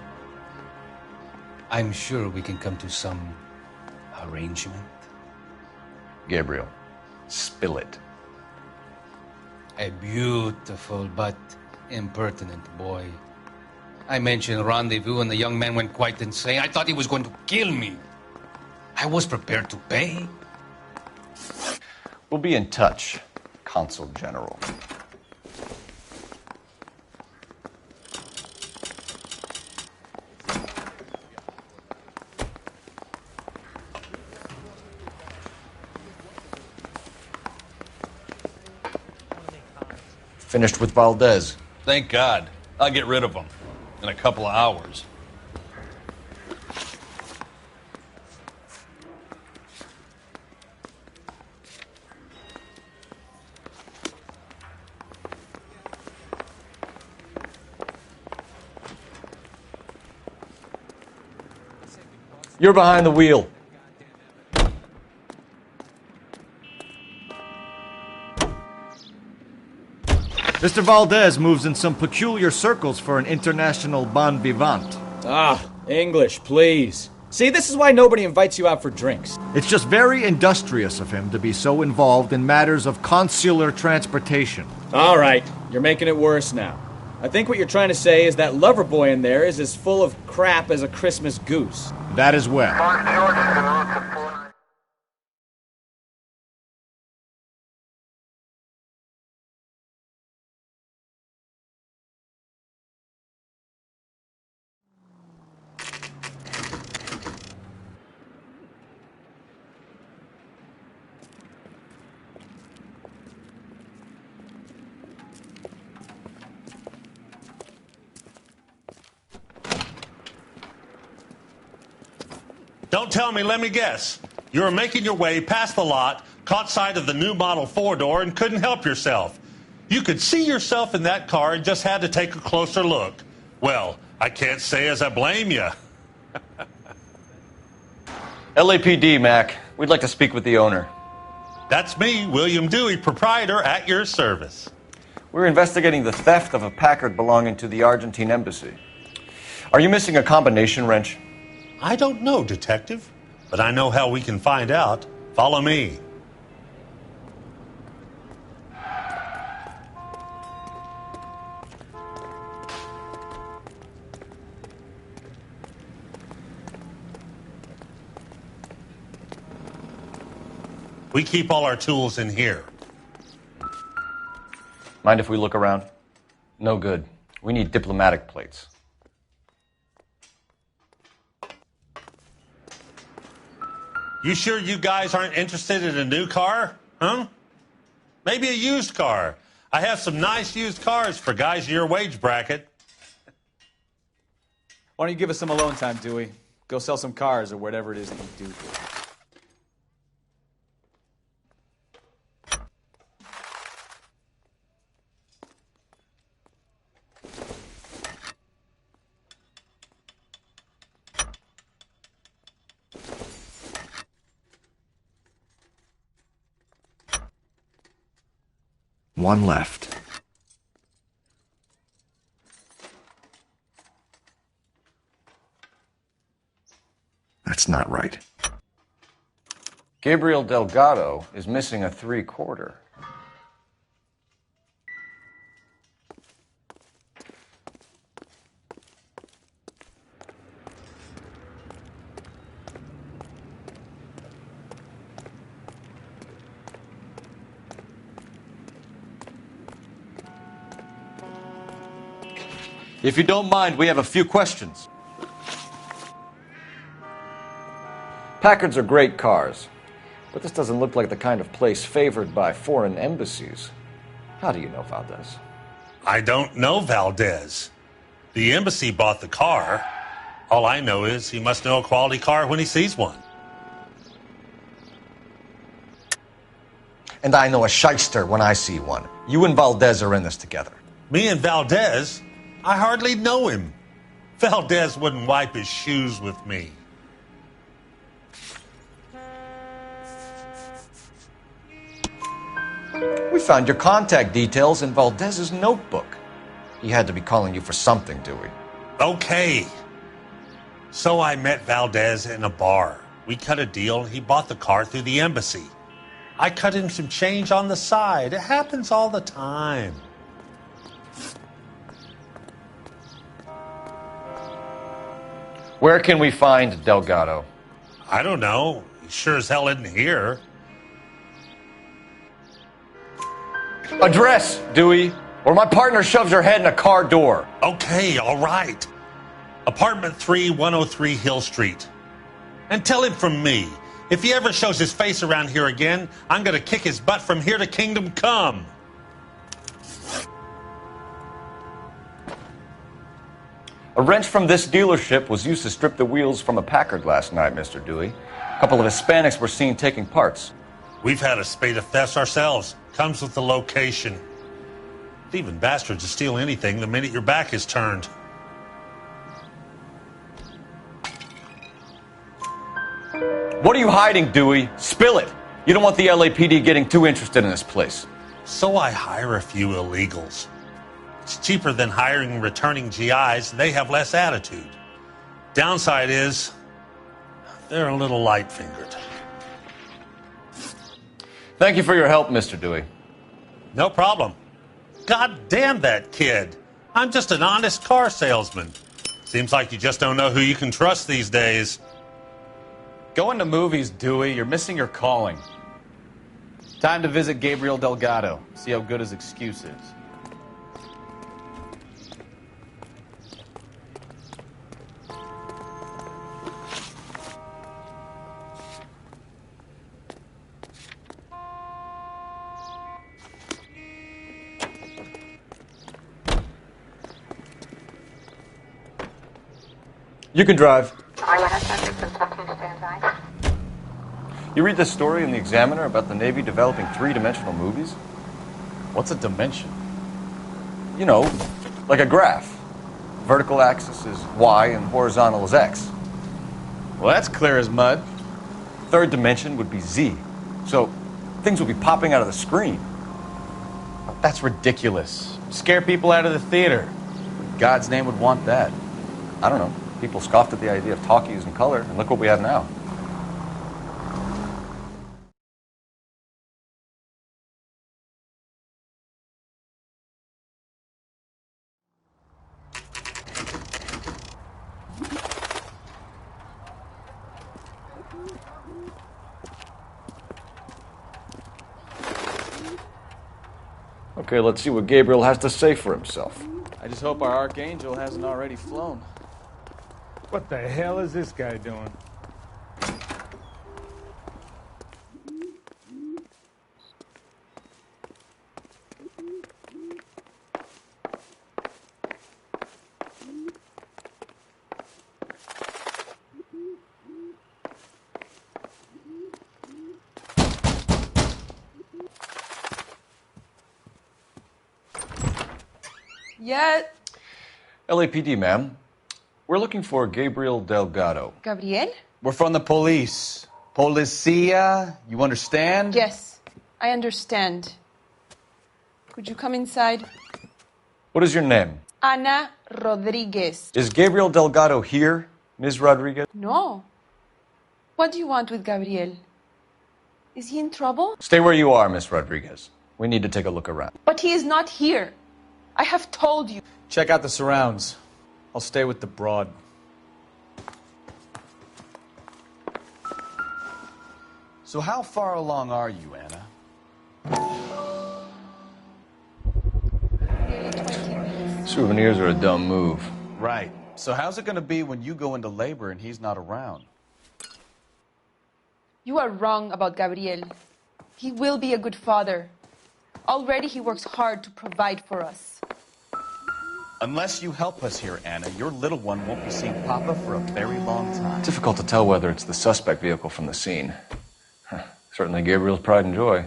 I'm sure we can come to some arrangement. Gabriel, spill it. A beautiful but impertinent boy. I mentioned rendezvous and the young man went quite insane. I thought he was going to kill me. I was prepared to pay. We'll be in touch, Consul General. Finished with Valdez. Thank God. I'll get rid of him in a couple of hours. You're behind the wheel. Mr. Valdez moves in some peculiar circles for an international bon vivant. Ah, English, please. See, this is why nobody invites you out for drinks. It's just very industrious of him to be so involved in matters of consular transportation. All right, you're making it worse now. I think what you're trying to say is that lover boy in there is as full of crap as a Christmas goose. That as well. Don't tell me, let me guess. You were making your way past the lot, caught sight of the new model four-door, and couldn't help yourself. You could see yourself in that car and just had to take a closer look. Well, I can't say as I blame you. LAPD, Mac. We'd like to speak with the owner. That's me, William Dewey, proprietor, at your service. We're investigating the theft of a Packard belonging to the Argentine embassy. Are you missing a combination wrench? I don't know, Detective, but I know how we can find out. Follow me. We keep all our tools in here. Mind if we look around? No good. We need diplomatic plates. You sure you guys aren't interested in a new car? Huh? Maybe a used car. I have some nice used cars for guys in your wage bracket. Why don't you give us some alone time, Dewey? Go sell some cars or whatever it is that you do. One left. That's not right. Gabriel Delgado is missing a 3/4. If you don't mind, we have a few questions. Packards are great cars, but this doesn't look like the kind of place favored by foreign embassies. How do you know Valdez? I don't know Valdez. The embassy bought the car. All I know is he must know a quality car when he sees one. And I know a shyster when I see one. You and Valdez are in this together. Me and Valdez? I hardly know him. Valdez wouldn't wipe his shoes with me. We found your contact details in Valdez's notebook. He had to be calling you for something, Dewey. Okay. So I met Valdez in a bar. We cut a deal and he bought the car through the embassy. I cut him some change on the side. It happens all the time. Where can we find Delgado? I don't know. He sure as hell isn't here. Address, Dewey, or my partner shoves her head in a car door. Okay, all right. Apartment 3, 103 Hill Street. And tell him from me, if he ever shows his face around here again, I'm going to kick his butt from here to Kingdom Come. A wrench from this dealership was used to strip the wheels from a Packard last night, Mr. Dewey. A couple of Hispanics were seen taking parts. We've had a spate of thefts ourselves. Comes with the location. Thieving bastards will steal anything the minute your back is turned. What are you hiding, Dewey? Spill it. You don't want the LAPD getting too interested in this place. So I hire a few illegals. It's cheaper than hiring returning GIs. They have less attitude. Downside is they're a little light-fingered. Thank you for your help, Mr. Dewey. No problem. God damn that kid. I'm just an honest car salesman. Seems like you just don't know who you can trust these days. Going to movies, Dewey. You're missing your calling. Time to visit Gabriel Delgado. See how good his excuse is. You can drive. Standby. You read this story in the Examiner about the Navy developing three-dimensional movies? What's a dimension? You know, like a graph. Vertical axis is Y and horizontal is X. Well, that's clear as mud. Third dimension would be Z. So things would be popping out of the screen. That's ridiculous. Scare people out of the theater. In God's name would want that. I don't know. People scoffed at the idea of talkies in color, and look what we have now. Okay, let's see what Gabriel has to say for himself. I just hope our archangel hasn't already flown. What the hell is this guy doing? Yet. LAPD, ma'am. We're looking for Gabriel Delgado. Gabriel? We're from the police. Policia, you understand? Yes, I understand. Could you come inside? What is your name? Ana Rodriguez. Is Gabriel Delgado here, Ms. Rodriguez? No. What do you want with Gabriel? Is he in trouble? Stay where you are, Miss Rodriguez. We need to take a look around. But he is not here. I have told you. Check out the surrounds. I'll stay with the broad. So how far along are you, Anna? Nearly 20 minutes. Souvenirs are a dumb move. Right. So how's it going to be when you go into labor and he's not around? You are wrong about Gabriel. He will be a good father. Already he works hard to provide for us. Unless you help us here, Anna, your little one won't be seeing Papa for a very long time. Difficult to tell whether it's the suspect vehicle from the scene. Certainly Gabriel's pride and joy.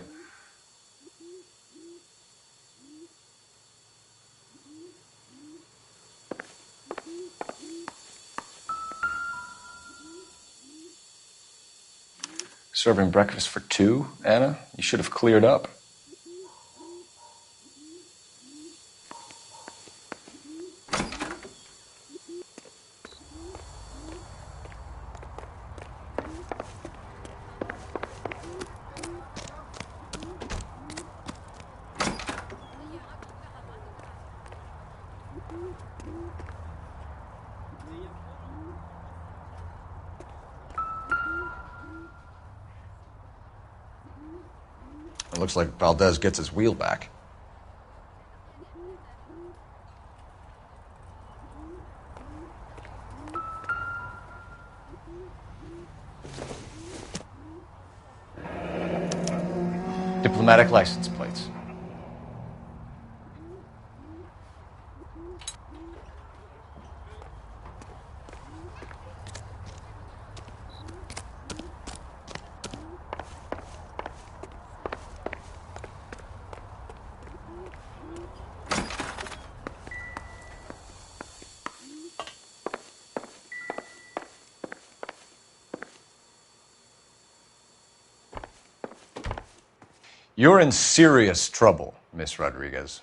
Serving breakfast for two, Anna? You should have cleared up. It looks like Valdez gets his wheel back. Diplomatic license plates. You're in serious trouble, Miss Rodriguez.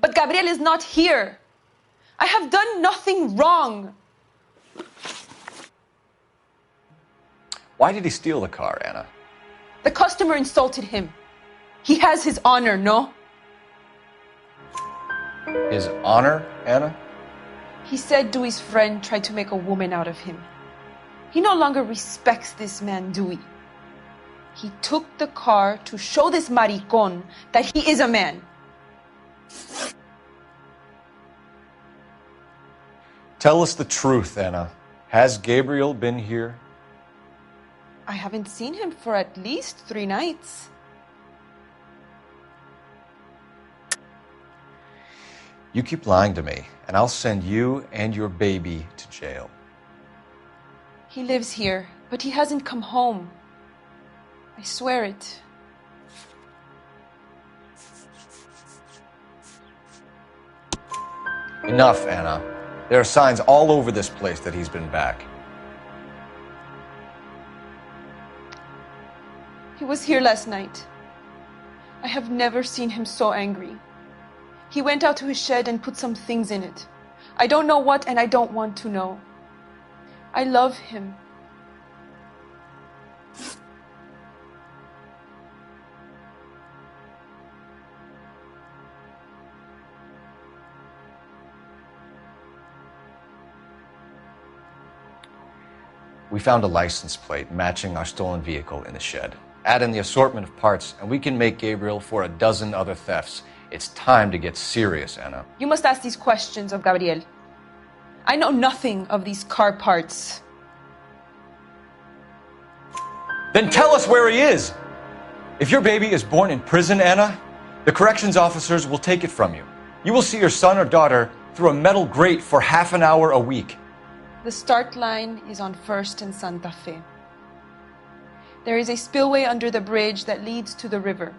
But Gabriel is not here. I have done nothing wrong. Why did he steal the car, Anna? The customer insulted him. He has his honor, no? His honor, Anna? He said Dewey's friend tried to make a woman out of him. He no longer respects this man, Dewey. He took the car to show this maricón that he is a man. Tell us the truth, Anna. Has Gabriel been here? I haven't seen him for at least 3 nights. You keep lying to me, and I'll send you and your baby to jail. He lives here, but he hasn't come home. I swear it. Enough, Anna. There are signs all over this place that he's been back. He was here last night. I have never seen him so angry. He went out to his shed and put some things in it. I don't know what, and I don't want to know. I love him. We found a license plate matching our stolen vehicle in the shed. Add in the assortment of parts, and we can make Gabriel for a dozen other thefts. It's time to get serious, Anna. You must ask these questions of Gabriel. I know nothing of these car parts. Then tell us where he is! If your baby is born in prison, Anna, the corrections officers will take it from you. You will see your son or daughter through a metal grate for half an hour a week. The start line is on 1st and Santa Fe. There is a spillway under the bridge that leads to the river.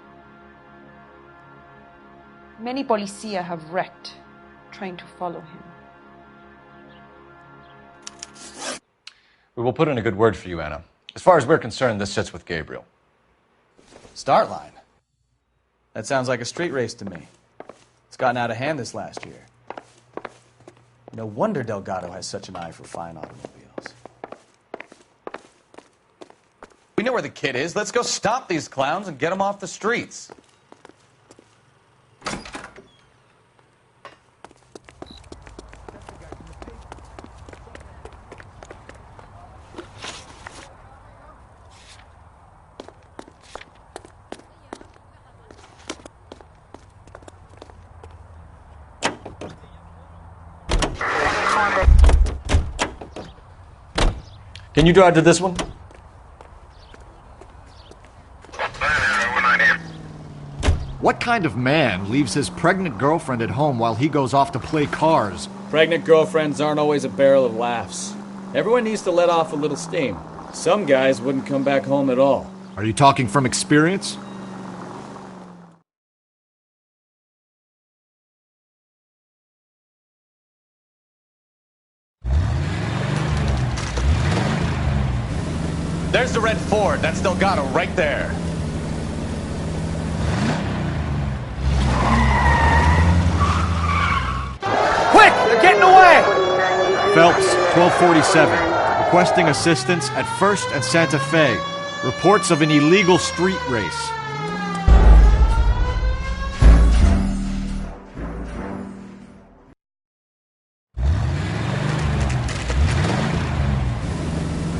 Many policia have wrecked trying to follow him. We will put in a good word for you, Anna. As far as we're concerned, this sits with Gabriel. Start line? That sounds like a street race to me. It's gotten out of hand this last year. No wonder Delgado has such an eye for fine automobiles. know where the kid is. Let's go stop these clowns and get them off the streets. Can you drive to this one? What kind of man leaves his pregnant girlfriend at home while he goes off to play cars? Pregnant girlfriends aren't always a barrel of laughs. Everyone needs to let off a little steam. Some guys wouldn't come back home at all. Are you talking from experience? There's the red Ford. That's Delgado right there. Quick! They're getting away! Phelps, 1247. Requesting assistance at 1st and Santa Fe. Reports of an illegal street race.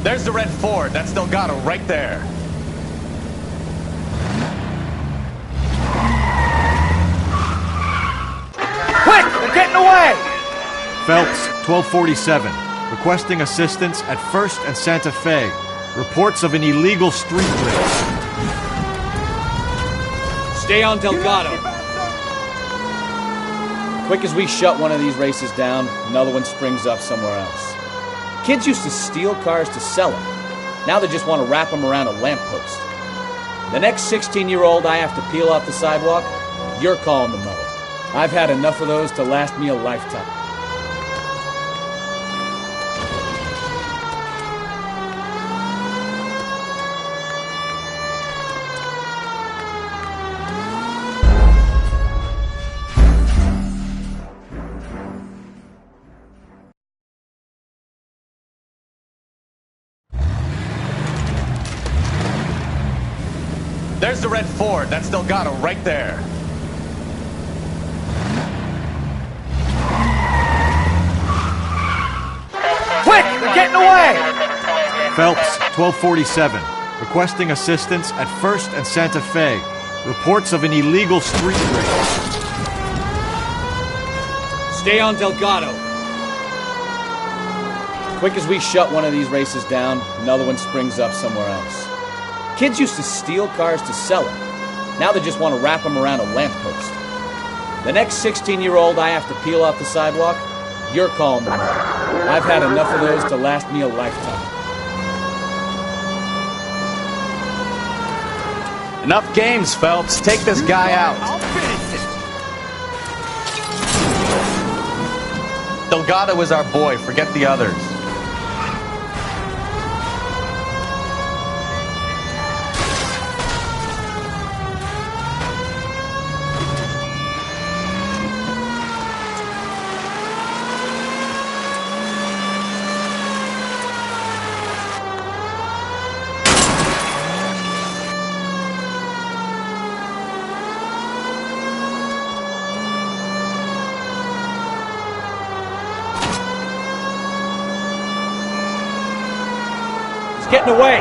There's the red Ford. That's Delgado right there. Quick! They're getting away! Phelps, 1247. Requesting assistance at 1st and Santa Fe. Reports of an illegal street race. Stay on Delgado. Quick as we shut one of these races down, another one springs up somewhere else. Kids used to steal cars to sell them. Now they just want to wrap them around a lamppost. The next 16-year-old I have to peel off the sidewalk, you're calling the mower. I've had enough of those to last me a lifetime. There's the red Ford. That's Delgado right there. Quick! They're getting away! Phelps, 1247. Requesting assistance at 1st and Santa Fe. Reports of an illegal street race. Stay on Delgado. Quick as we shut one of these races down, another one springs up somewhere else. Kids used to steal cars to sell them. Now they just want to wrap them around a lamppost. The next 16-year-old I have to peel off the sidewalk, you're calling the mower. I've had enough of those to last me a lifetime. Enough games, Phelps. Take this guy out. Delgado is our boy. Forget the others. Getting away.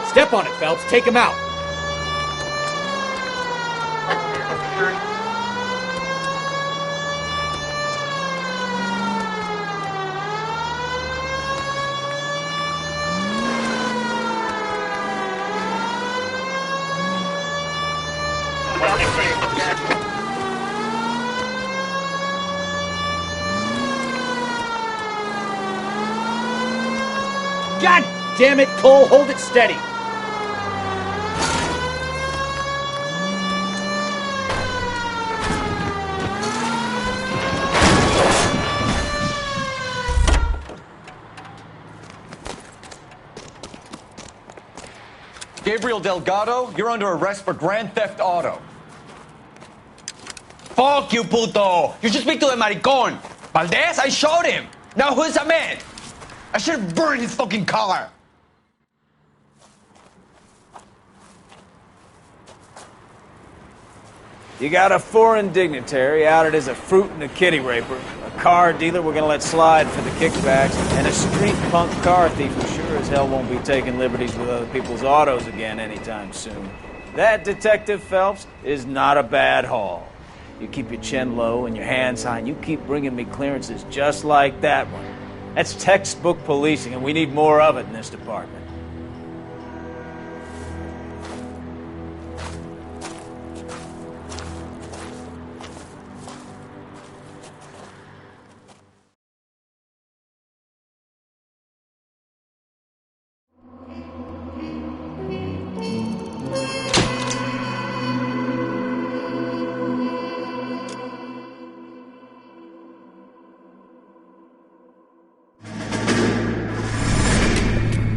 Step on it, Phelps. Take him out. God damn it, Cole, hold it steady. Gabriel Delgado, you're under arrest for grand theft auto. Fuck you, puto! You should speak to the maricón. Valdez, I showed him. Now who's the man? I should have burned his fucking car. You got a foreign dignitary outed as a fruit and a kitty raper, a car dealer we're gonna let slide for the kickbacks, and a street punk car thief who sure as hell won't be taking liberties with other people's autos again anytime soon. That, Detective Phelps, is not a bad haul. You keep your chin low and your hands high, and you keep bringing me clearances just like that one. That's textbook policing, and we need more of it in this department.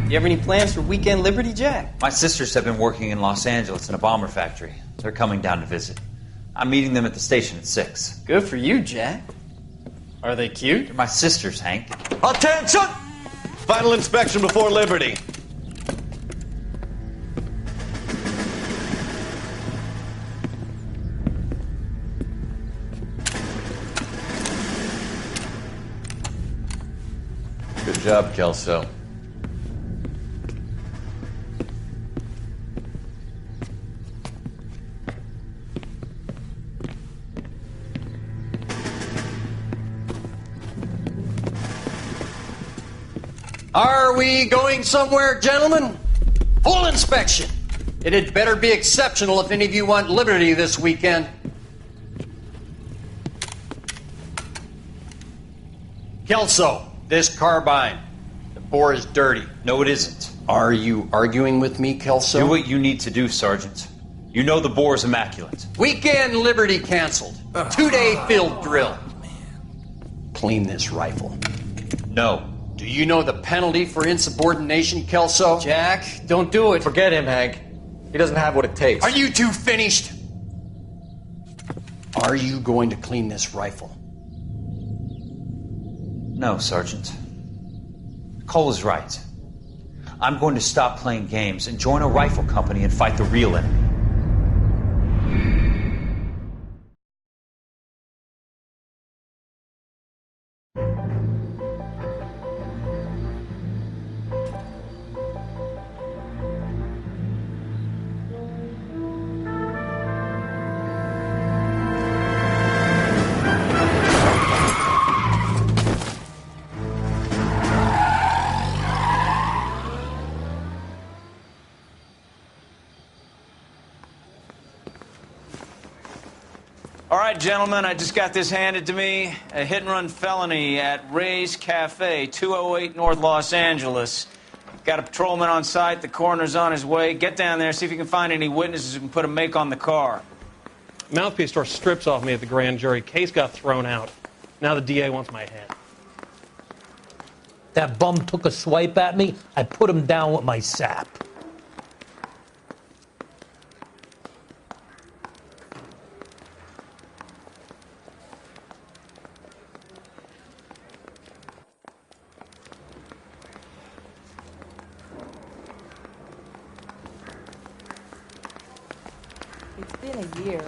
You have any plans for Weekend Liberty, Jack? My sisters have been working in Los Angeles in a bomber factory. They're coming down to visit. I'm meeting them at the station at 6. Good for you, Jack. Are they cute? They're my sisters, Hank. Attention! Final inspection before Liberty. Good job, Kelso. Are we going somewhere, gentlemen? Full inspection. It had better be exceptional if any of you want liberty this weekend. Kelso, this carbine. The bore is dirty. No, it isn't. Are you arguing with me, Kelso? Do what you need to do, Sergeant. You know the bore is immaculate. Weekend liberty canceled. 2-day field drill. Clean this rifle. No. Do you know the penalty for insubordination, Kelso? Jack, don't do it. Forget him, Hank. He doesn't have what it takes. Are you two finished? Are you going to clean this rifle? No, Sergeant. Cole is right. I'm going to stop playing games and join a rifle company and fight the real enemy. All right, gentlemen, I just got this handed to me. A hit-and-run felony at Ray's Cafe, 208 North Los Angeles. Got a patrolman on site. The coroner's on his way. Get down there, see if you can find any witnesses who can put a make on the car. Mouthpiece tore strips off me at the grand jury. Case got thrown out. Now the DA wants my head. That bum took a swipe at me. I put him down with my sap. It's been a year.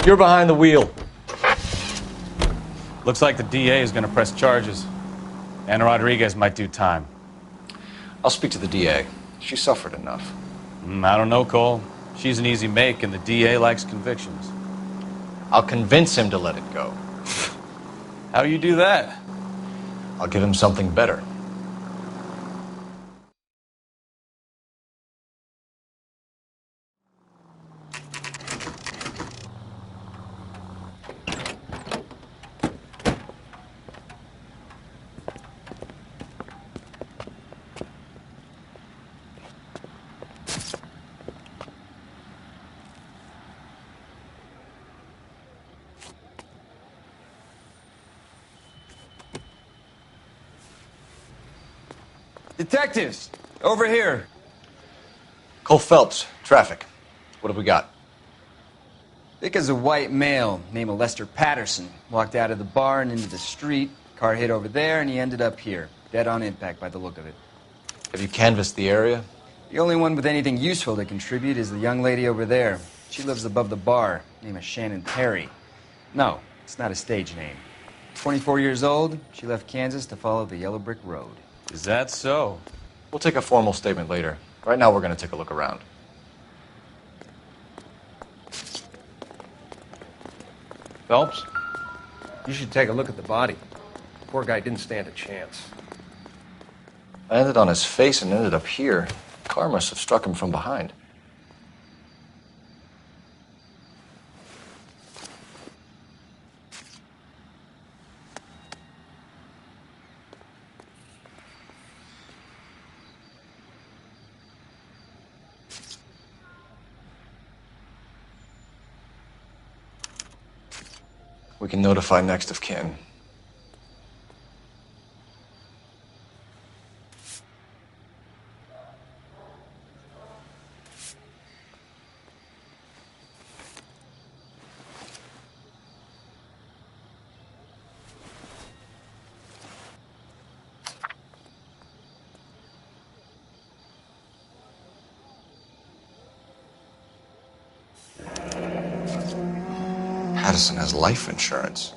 You're behind the wheel. Looks like the DA is going to press charges. Anna Rodriguez might do time. I'll speak to the DA. She suffered enough. I don't know, Cole. She's an easy make, and the DA likes convictions. I'll convince him to let it go. How do you do that? I'll give him something better. Detectives, over here. Cole Phelps, traffic. What have we got? Thick as a white male named Lester Patterson. Walked out of the bar and into the street. Car hit over there, and he ended up here. Dead on impact by the look of it. Have you canvassed the area? The only one with anything useful to contribute is the young lady over there. She lives above the bar. Name is Shannon Perry. No, it's not a stage name. 24 years old, she left Kansas to follow the yellow brick road. Is that so? We'll take a formal statement later. Right now, we're going to take a look around. Phelps, you should take a look at the body. Poor guy didn't stand a chance. I landed on his face and ended up here. The car must have struck him from behind. We can notify next of kin. Patterson has life insurance.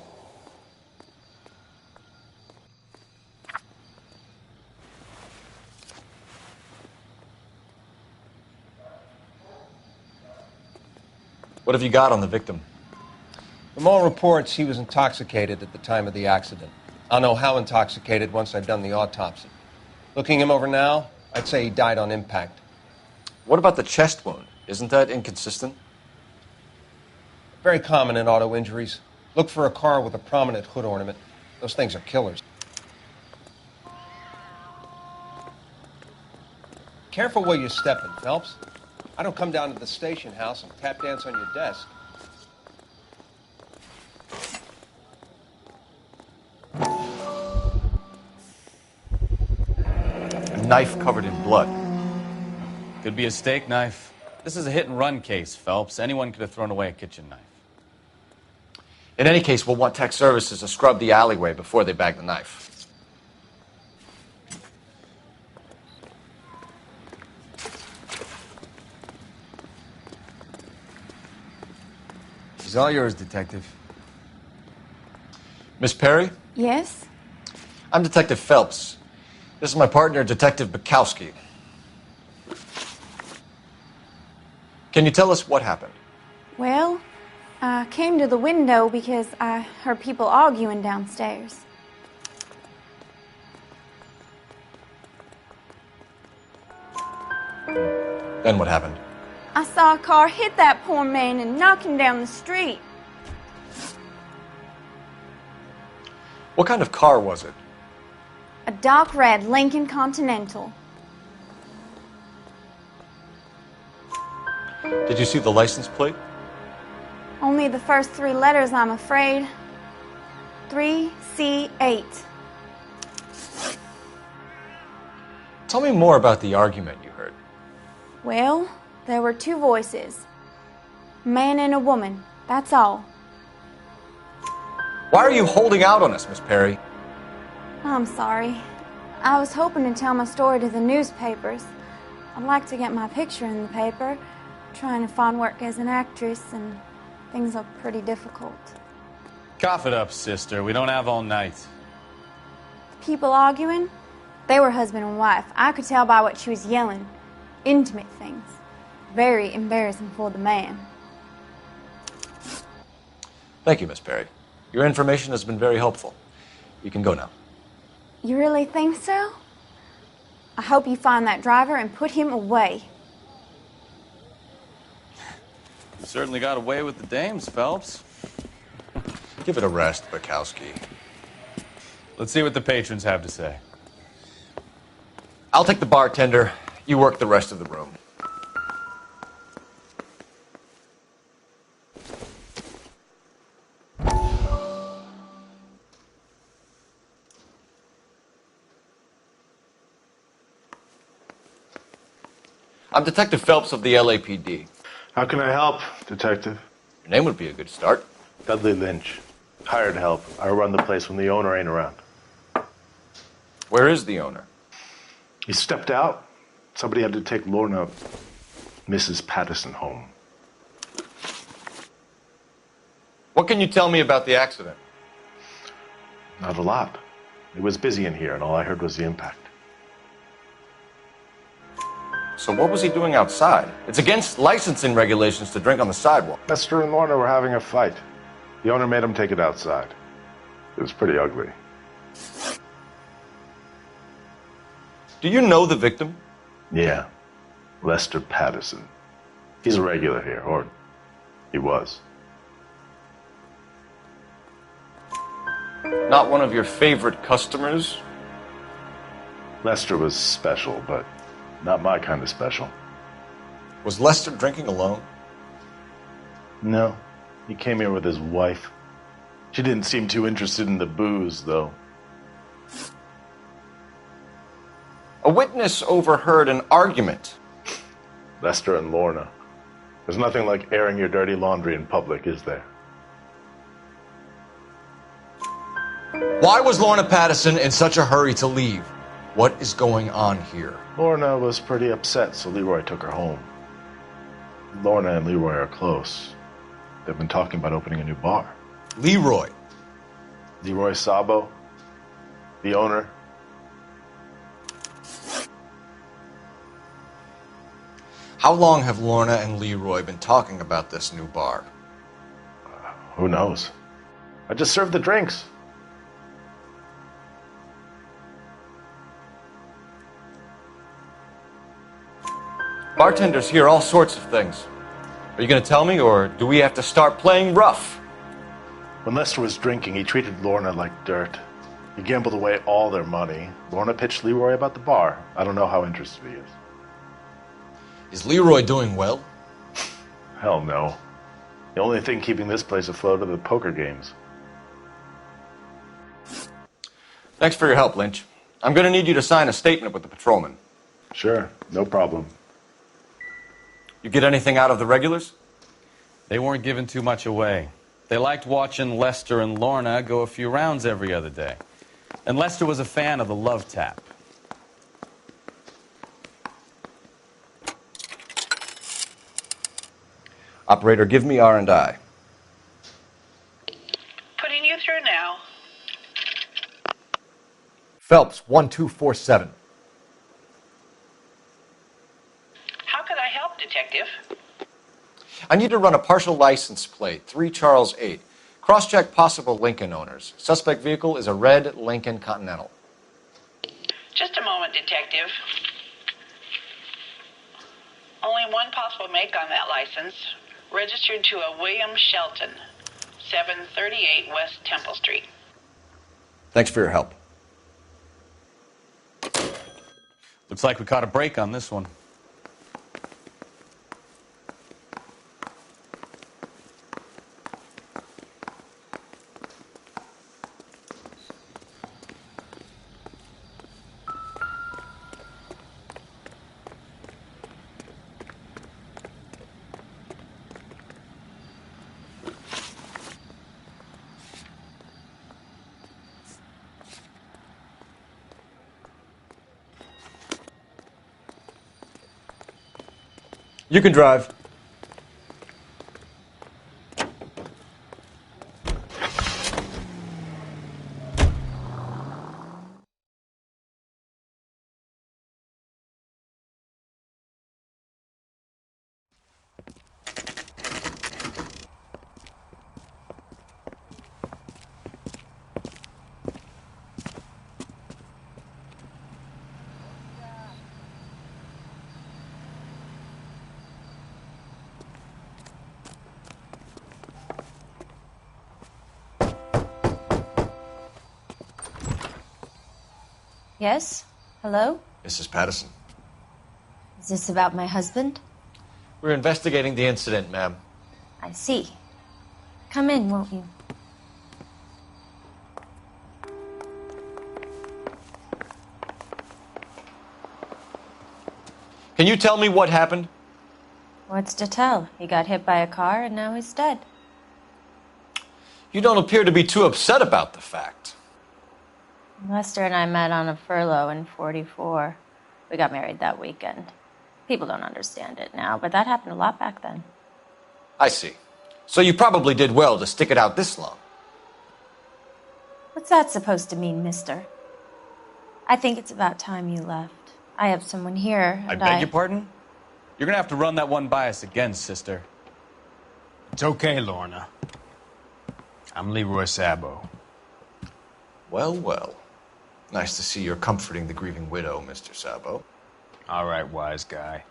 What have you got on the victim? From all reports, he was intoxicated at the time of the accident. I'll know how intoxicated once I've done the autopsy. Looking him over now, I'd say he died on impact. What about the chest wound? Isn't that inconsistent? Very common in auto injuries. Look for a car with a prominent hood ornament. Those things are killers. Careful where you're stepping, Phelps. I don't come down to the station house and tap dance on your desk. A knife covered in blood. Could be a steak knife. This is a hit-and-run case, Phelps. Anyone could have thrown away a kitchen knife. In any case, we'll want tech services to scrub the alleyway before they bag the knife. She's all yours, Detective. Miss Perry? Yes? I'm Detective Phelps. This is my partner, Detective Bukowski. Can you tell us what happened? Well, I came to the window because I heard people arguing downstairs. Then what happened? I saw a car hit that poor man and knock him down the street. What kind of car was it? A dark red Lincoln Continental. Did you see the license plate? Only the first three letters, I'm afraid. 3C8. Tell me more about the argument you heard. Well, there were two voices. A man and a woman, that's all. Why are you holding out on us, Miss Perry? I'm sorry. I was hoping to tell my story to the newspapers. I'd like to get my picture in the paper. Trying to find work as an actress, and things look pretty difficult. Cough it up, sister. We don't have all night. People arguing? They were husband and wife. I could tell by what she was yelling. Intimate things. Very embarrassing for the man. Thank you, Miss Perry. Your information has been very helpful. You can go now. You really think so? I hope you find that driver and put him away. You certainly got away with the dames, Phelps. Give it a rest, Bukowski. Let's see what the patrons have to say. I'll take the bartender. You work the rest of the room. I'm Detective Phelps of the LAPD. How can I help, Detective? Your name would be a good start. Dudley Lynch. Hired help. I run the place when the owner ain't around. Where is the owner? He stepped out. Somebody had to take Lorna, Mrs. Patterson, home. What can you tell me about the accident? Not a lot. It was busy in here, and all I heard was the impact. So what was he doing outside? It's against licensing regulations to drink on the sidewalk. Lester and Lorna were having a fight. The owner made him take it outside. It was pretty ugly. Do you know the victim? Yeah. Lester Patterson. He's a regular here, or he was. Not one of your favorite customers? Lester was special, but not my kind of special. Was Lester drinking alone? No. He came here with his wife. She didn't seem too interested in the booze, though. A witness overheard an argument. Lester and Lorna. There's nothing like airing your dirty laundry in public, is there? Why was Lorna Patterson in such a hurry to leave? What is going on here? Lorna was pretty upset, so Leroy took her home. Lorna and Leroy are close. They've been talking about opening a new bar. Leroy? Leroy Sabo, the owner. How long have Lorna and Leroy been talking about this new bar? Who knows? I just served the drinks. Bartenders hear all sorts of things. Are you going to tell me, or do we have to start playing rough? When Lester was drinking, he treated Lorna like dirt. He gambled away all their money. Lorna pitched Leroy about the bar. I don't know how interested he is. Is Leroy doing well? Hell no. The only thing keeping this place afloat are the poker games. Thanks for your help, Lynch. I'm going to need you to sign a statement with the patrolman. Sure, no problem. You get anything out of the regulars? They weren't giving too much away. They liked watching Lester and Lorna go a few rounds every other day. And Lester was a fan of the love tap. Operator, give me R&I. Putting you through now. Phelps, 1247. How could I help, Detective? I need to run a partial license plate, 3 Charles 8. Cross-check possible Lincoln owners. Suspect vehicle is a red Lincoln Continental. Just a moment, Detective. Only one possible make on that license. Registered to a William Shelton, 738 West Temple Street. Thanks for your help. Looks like we caught a break on this one. You can drive. Yes? Hello? Mrs. Patterson. Is this about my husband? We're investigating the incident, ma'am. I see. Come in, won't you? Can you tell me what happened? What's to tell? He got hit by a car and now he's dead. You don't appear to be too upset about the fact. Lester and I met on a furlough in '44. We got married that weekend. People don't understand it now, but that happened a lot back then. I see. So you probably did well to stick it out this long. What's that supposed to mean, mister? I think it's about time you left. I have someone here, I and beg your pardon? You're gonna have to run that one by us again, sister. It's okay, Lorna. I'm Leroy Sabo. Well, well. Nice to see you're comforting the grieving widow, Mr. Sabo. All right, wise guy.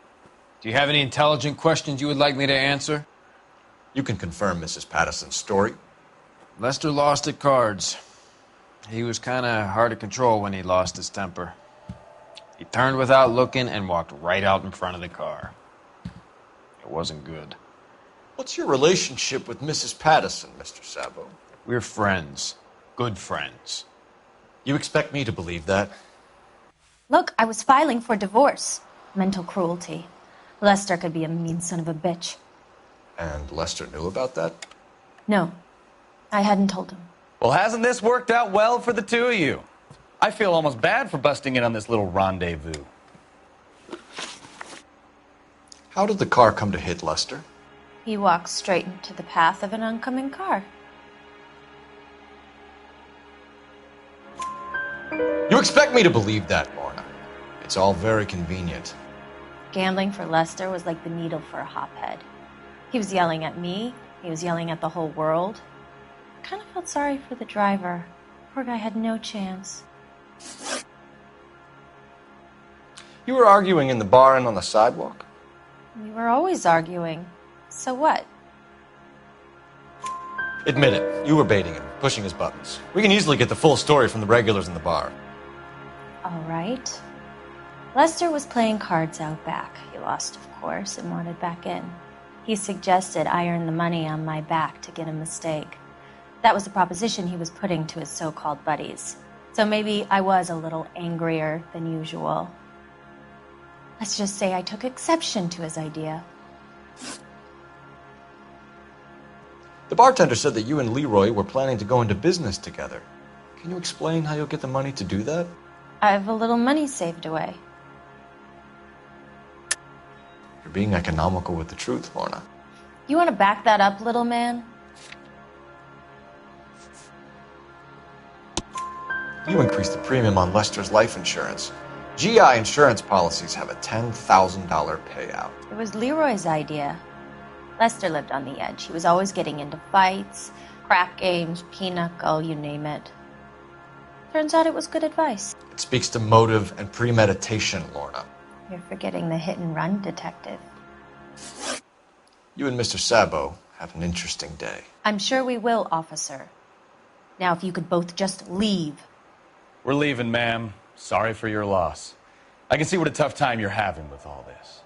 Do you have any intelligent questions you would like me to answer? You can confirm Mrs. Patterson's story. Lester lost at cards. He was kind of hard to control when he lost his temper. He turned without looking and walked right out in front of the car. It wasn't good. What's your relationship with Mrs. Patterson, Mr. Sabo? We're friends. Good friends. You expect me to believe that? Look, I was filing for divorce. Mental cruelty. Lester could be a mean son of a bitch. And Lester knew about that? No, I hadn't told him. Well, hasn't this worked out well for the two of you? I feel almost bad for busting in on this little rendezvous. How did the car come to hit Lester? He walked straight into the path of an oncoming car. You expect me to believe that, Lorna? It's all very convenient. Gambling for Lester was like the needle for a hophead. He was yelling at me. He was yelling at the whole world. I kind of felt sorry for the driver. Poor guy had no chance. You were arguing in the bar and on the sidewalk? We were always arguing. So what? Admit it. You were baiting him, pushing his buttons. We can easily get the full story from the regulars in the bar. All right. Lester was playing cards out back. He lost, of course, and wanted back in. He suggested I earn the money on my back to get a mistake. That was the proposition he was putting to his so-called buddies. So maybe I was a little angrier than usual. Let's just say I took exception to his idea. The bartender said that you and Leroy were planning to go into business together. Can you explain how you'll get the money to do that? I have a little money saved away. You're being economical with the truth, Lorna. You want to back that up, little man? You increased the premium on Lester's life insurance. GI insurance policies have a $10,000 payout. It was Leroy's idea. Lester lived on the edge. He was always getting into fights, crack games, pinochle, you name it. Turns out it was good advice. It speaks to motive and premeditation, Lorna. You're forgetting the hit-and-run detective. You and Mr. Sabo have an interesting day. I'm sure we will, officer. Now, if you could both just leave. We're leaving, ma'am. Sorry for your loss. I can see what a tough time you're having with all this.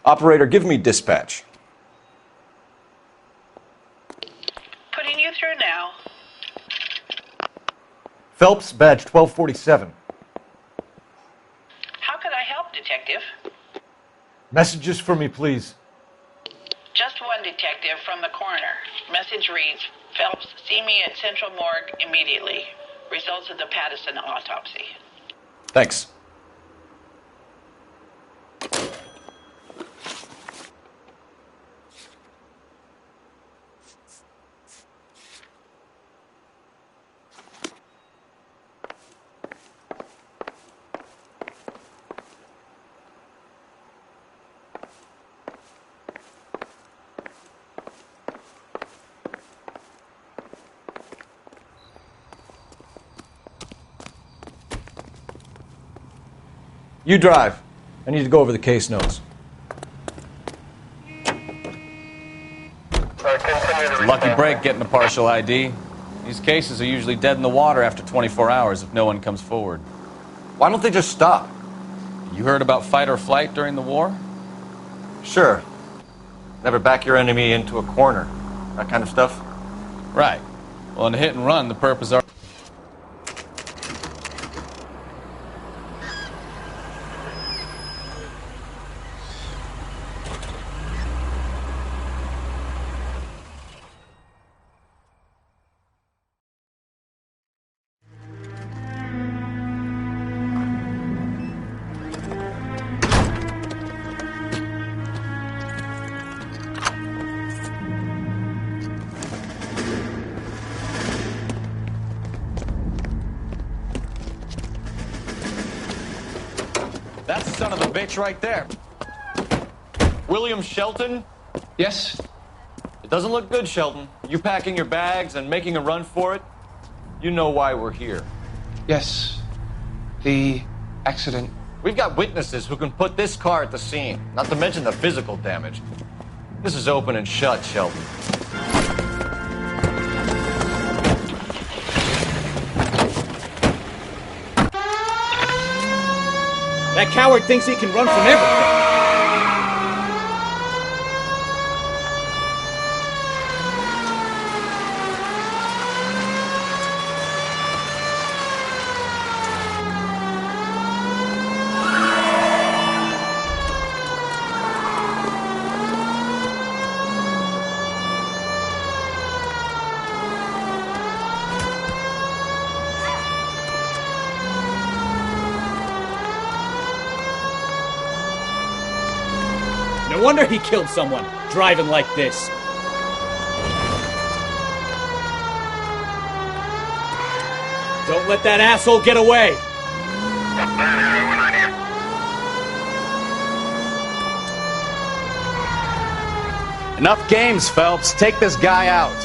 Operator, give me dispatch. Putting you through now. Phelps, badge 1247. How could I help, Detective? Messages for me, please. Just one detective from the coroner. Message reads, Phelps, see me at Central Morgue immediately. Results of the Patterson autopsy. Thanks. You drive. I need to go over the case notes. Lucky break getting a partial ID. These cases are usually dead in the water after 24 hours if no one comes forward. Why don't they just stop? You heard about fight or flight during the war? Sure. Never back your enemy into a corner. That kind of stuff? Right. Well, in a hit and run, the purpose are... That's the son of a bitch right there. William Shelton? Yes? It doesn't look good, Shelton. You packing your bags and making a run for it? You know why we're here. Yes. The accident. We've got witnesses who can put this car at the scene, not to mention the physical damage. This is open and shut, Shelton. That coward thinks he can run from everything. No wonder he killed someone, driving like this. Don't let that asshole get away! Enough games, Phelps. Take this guy out.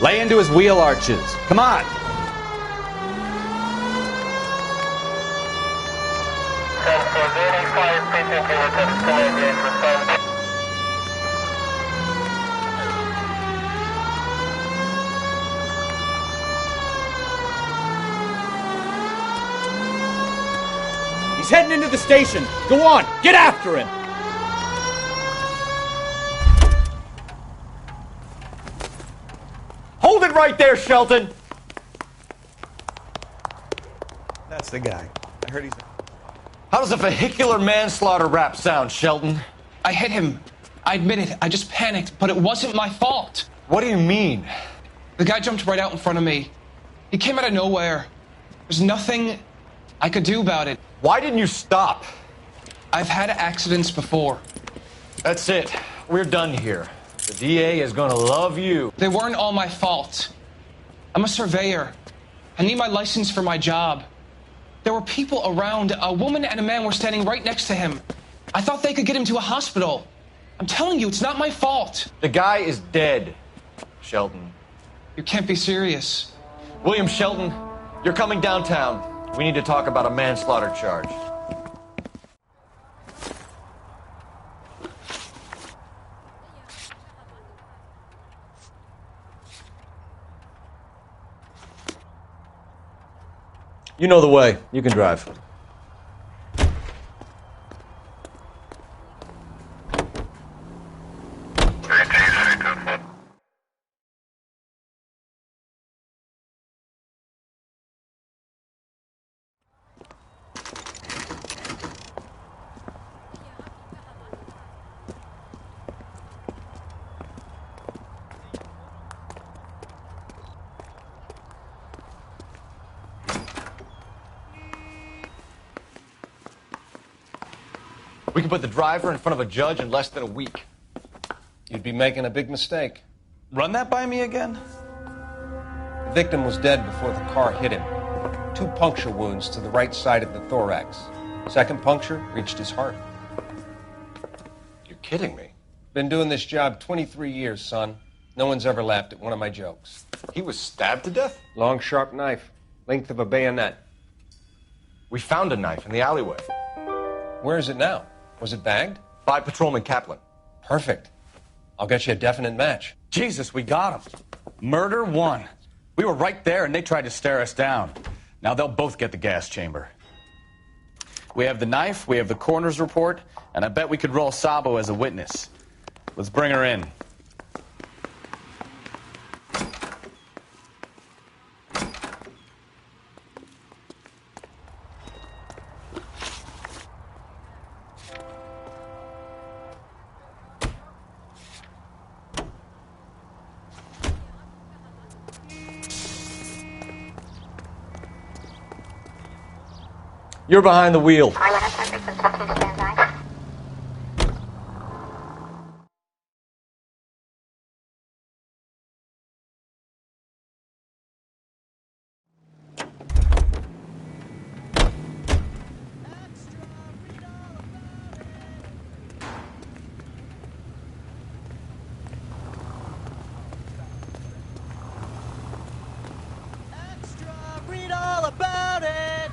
Lay into his wheel arches. Come on. He's heading into the station. Go on, get after him. Hold it right there, Shelton! That's the guy. I heard he's... How does a vehicular manslaughter rap sound, Shelton? I hit him. I admit it. I just panicked, but it wasn't my fault. What do you mean? The guy jumped right out in front of me. He came out of nowhere. There's nothing I could do about it. Why didn't you stop? I've had accidents before. That's it. We're done here. The DA is gonna love you. They weren't all my fault. I'm a surveyor. I need my license for my job. There were people around. A woman and a man were standing right next to him. I thought they could get him to a hospital. I'm telling you, it's not my fault. The guy is dead, Shelton. You can't be serious. William Shelton, you're coming downtown. We need to talk about a manslaughter charge. You know the way. You can drive. We can put the driver in front of a judge in less than a week. You'd be making a big mistake. Run that by me again? The victim was dead before the car hit him. 2 puncture wounds to the right side of the thorax. Second puncture reached his heart. You're kidding me. Been doing this job 23 years, son. No one's ever laughed at one of my jokes. He was stabbed to death? Long, sharp knife. Length of a bayonet. We found a knife in the alleyway. Where is it now? Was it bagged? By Patrolman Kaplan. Perfect. I'll get you a definite match. Jesus, we got him. Murder one. We were right there and they tried to stare us down. Now they'll both get the gas chamber. We have the knife, we have the coroner's report, and I bet we could roll Sabo as a witness. Let's bring her in. You're behind the wheel. Read all about it.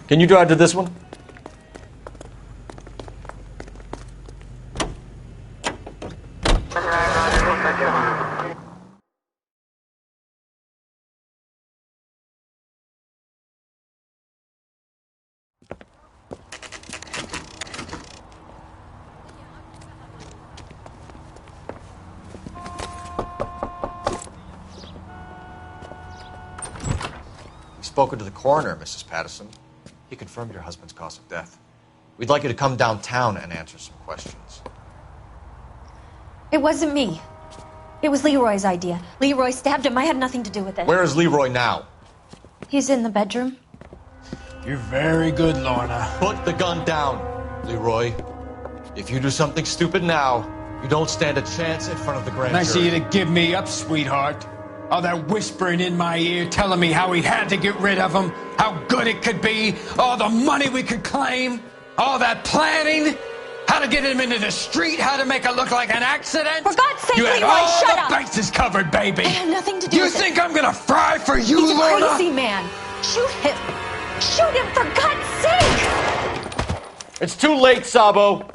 Can you drive to this one? We've spoken to the coroner, Mrs. Patterson. He confirmed your husband's cause of death. We'd like you to come downtown and answer some questions. It wasn't me. It was Leroy's idea. Leroy stabbed him. I had nothing to do with it. Where is Leroy now? He's in the bedroom. You're very good, Lorna. Put the gun down, Leroy. If you do something stupid now, you don't stand a chance in front of the grand jury. Nice of you to give me up, sweetheart. All that whispering in my ear telling me how we had to get rid of him, how good it could be, all the money we could claim, all that planning, how to get him into the street, how to make it look like an accident. For God's sake, you had Leroy, all shut the up! bases covered, baby. I had nothing to do You with it. think I'm gonna fry for you, He's a Lorna? crazy man. Shoot him. Shoot him, for God's sake! It's too late, Sabo.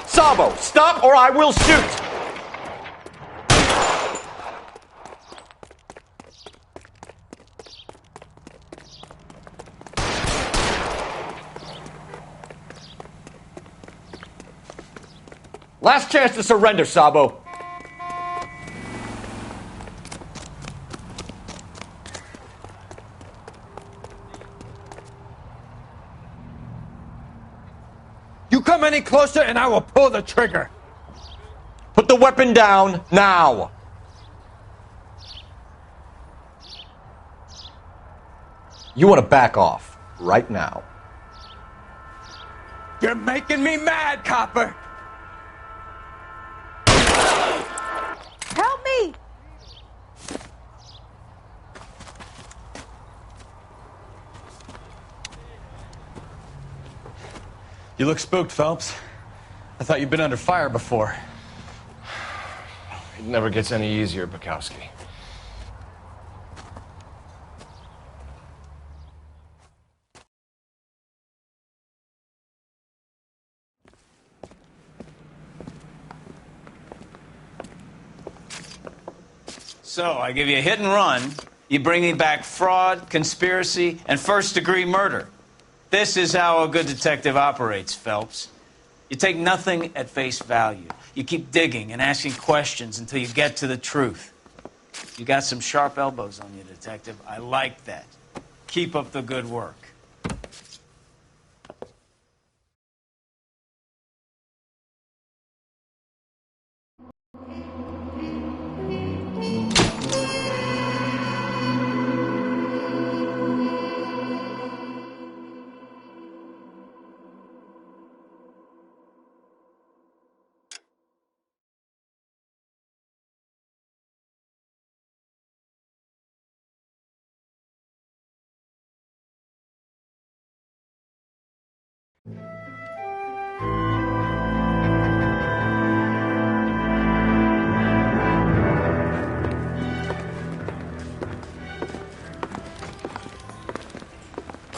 Sabo, stop or I will shoot! Last chance to surrender, Sabo. You come any closer and I will pull the trigger. Put the weapon down now. You want to back off right now. You're making me mad, copper. Help me! You look spooked, Phelps. I thought you'd been under fire before. It never gets any easier, Bukowski. So, I give you a hit and run. You bring me back fraud, conspiracy, and first-degree murder. This is how a good detective operates, Phelps. You take nothing at face value. You keep digging and asking questions until you get to the truth. You got some sharp elbows on you, detective. I like that. Keep up the good work.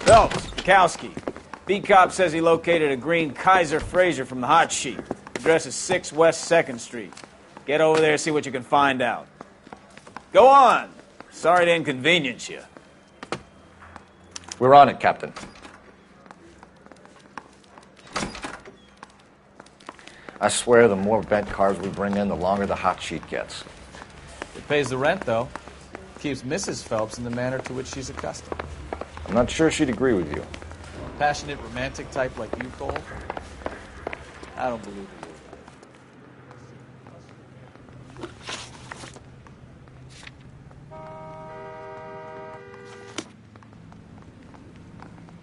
Phelps, Bukowski. Beat cop says he located a green Kaiser Fraser from the hot sheet. Address is 6 West 2nd Street. Get over there, see what you can find out. Go on. Sorry to inconvenience you. We're on it, Captain. I swear the more bent cars we bring in, the longer the hot sheet gets. It pays the rent, though. Keeps Mrs. Phelps in the manner to which she's accustomed. I'm not sure she'd agree with you. A passionate, romantic type like you, Cole? I don't believe it.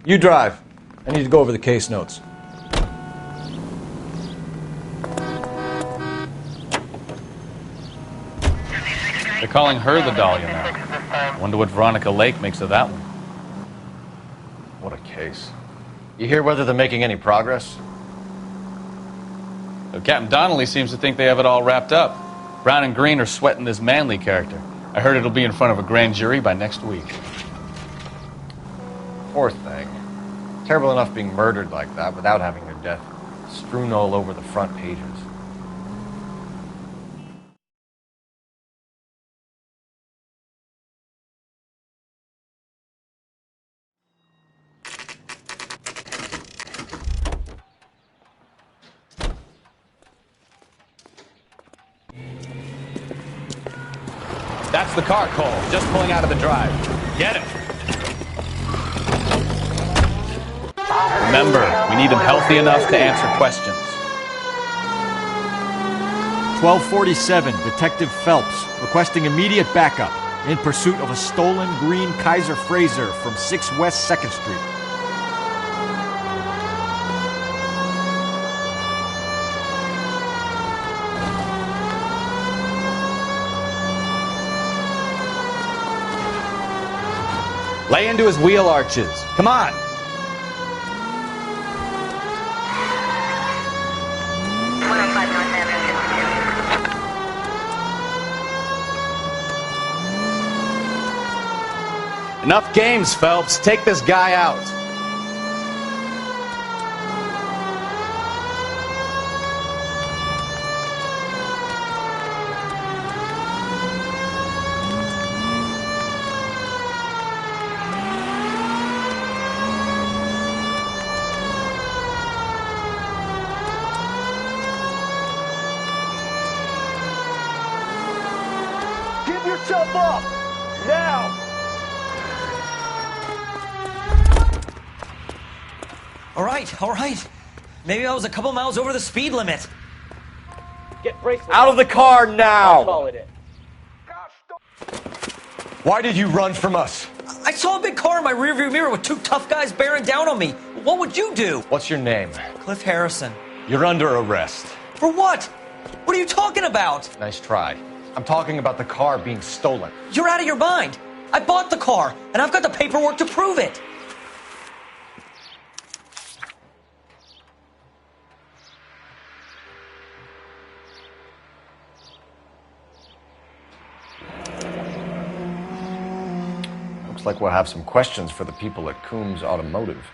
You drive. I need to go over the case notes. They're calling her the Dahlia now. Wonder what Veronica Lake makes of that one. What a case. You hear whether they're making any progress? So Captain Donnelly seems to think they have it all wrapped up. Brown and Green are sweating this Manley character. I heard it'll be in front of a grand jury by next week. Poor thing. Terrible enough being murdered like that without having her death strewn all over the front pages. That's the car, Cole. Just pulling out of the drive. Get it. Remember, we need them healthy enough to answer questions. 1247, Detective Phelps, requesting immediate backup in pursuit of a stolen green Kaiser Fraser from 6 West 2nd Street. Lay into his wheel arches. Come on. Enough games, Phelps. Take this guy out. Give yourself up! Now! All right. Maybe I was a couple miles over the speed limit. Get bracelets. Out of the car now! I'll call it in. Why did you run from us? I saw a big car in my rearview mirror with 2 tough guys bearing down on me. What would you do? What's your name? Cliff Harrison. You're under arrest. For what? What are you talking about? Nice try. I'm talking about the car being stolen. You're out of your mind. I bought the car, and I've got the paperwork to prove it. Looks like we'll have some questions for the people at Coombs Automotive.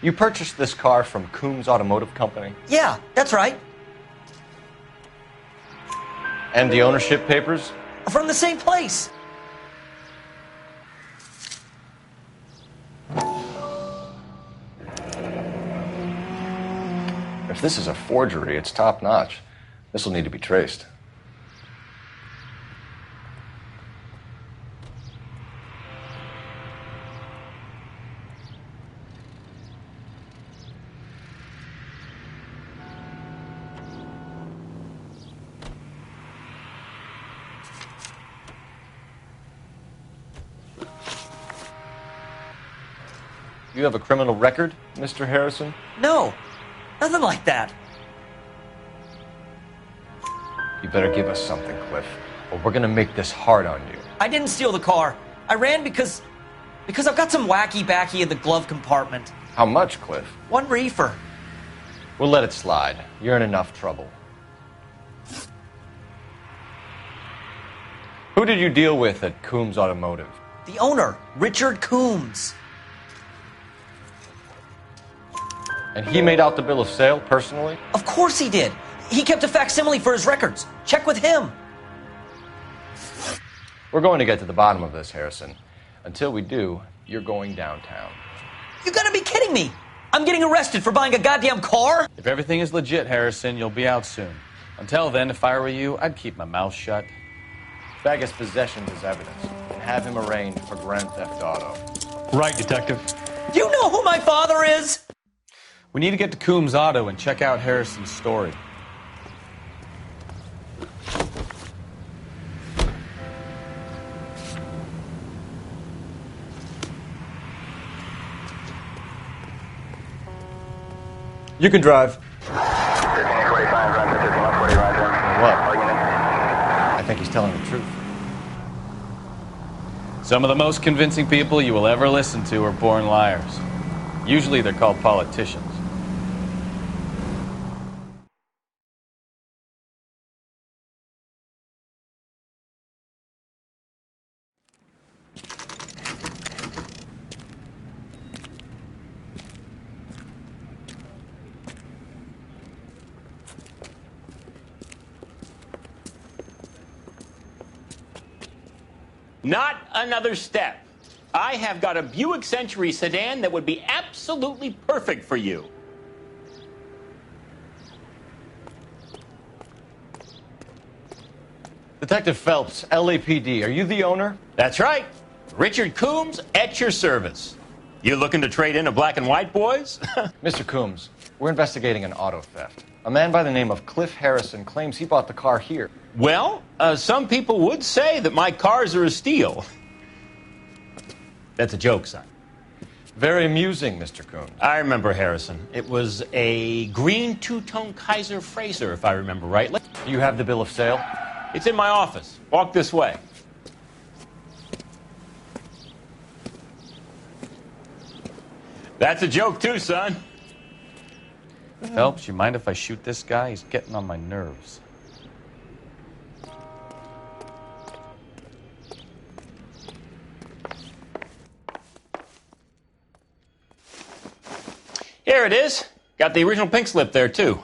You purchased this car from Coombs Automotive Company? Yeah, that's right. And the ownership papers? From the same place. If this is a forgery, it's top-notch. This will need to be traced. You have a criminal record, Mr. Harrison? No, nothing like that. You better give us something, Cliff, or we're gonna make this hard on you. I didn't steal the car. I ran because I've got some wacky backy in the glove compartment. How much, Cliff? 1 reefer. We'll let it slide. You're in enough trouble. Who did you deal with at Coombs Automotive? The owner, Richard Coombs. And he made out the bill of sale personally? Of course he did. He kept a facsimile for his records. Check with him. We're going to get to the bottom of this, Harrison. Until we do, you're going downtown. You gotta be kidding me. I'm getting arrested for buying a goddamn car? If everything is legit, Harrison, you'll be out soon. Until then, if I were you, I'd keep my mouth shut. Bag his possessions as evidence and have him arraigned for grand theft auto. Right, Detective. Do you know who my father is? We need to get to Coombs Auto and check out Harrison's story. You can drive. What? I think he's telling the truth. Some of the most convincing people you will ever listen to are born liars. Usually they're called politicians. Not another step. I have got a Buick Century sedan that would be absolutely perfect for you. Detective Phelps, LAPD, are you the owner? That's right. Richard Coombs at your service. You looking to trade in a black and white, boys? Mr. Coombs, we're investigating an auto theft. A man by the name of Cliff Harrison claims he bought the car here. Well, some people would say that my cars are a steal. That's a joke, son. Very amusing, Mr. Coombs. I remember Harrison. It was a green two-tone Kaiser Frazer, if I remember right. Do you have the bill of sale? It's in my office. Walk this way. That's a joke, too, son. Phelps, you mind if I shoot this guy? He's getting on my nerves. Here it is. Got the original pink slip there, too.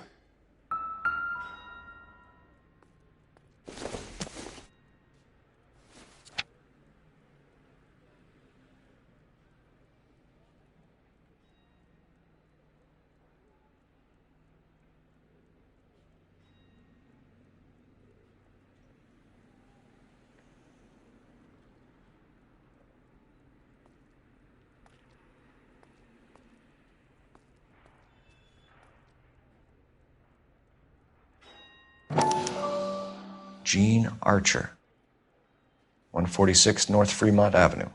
Gene Archer, 146 North Fremont Avenue.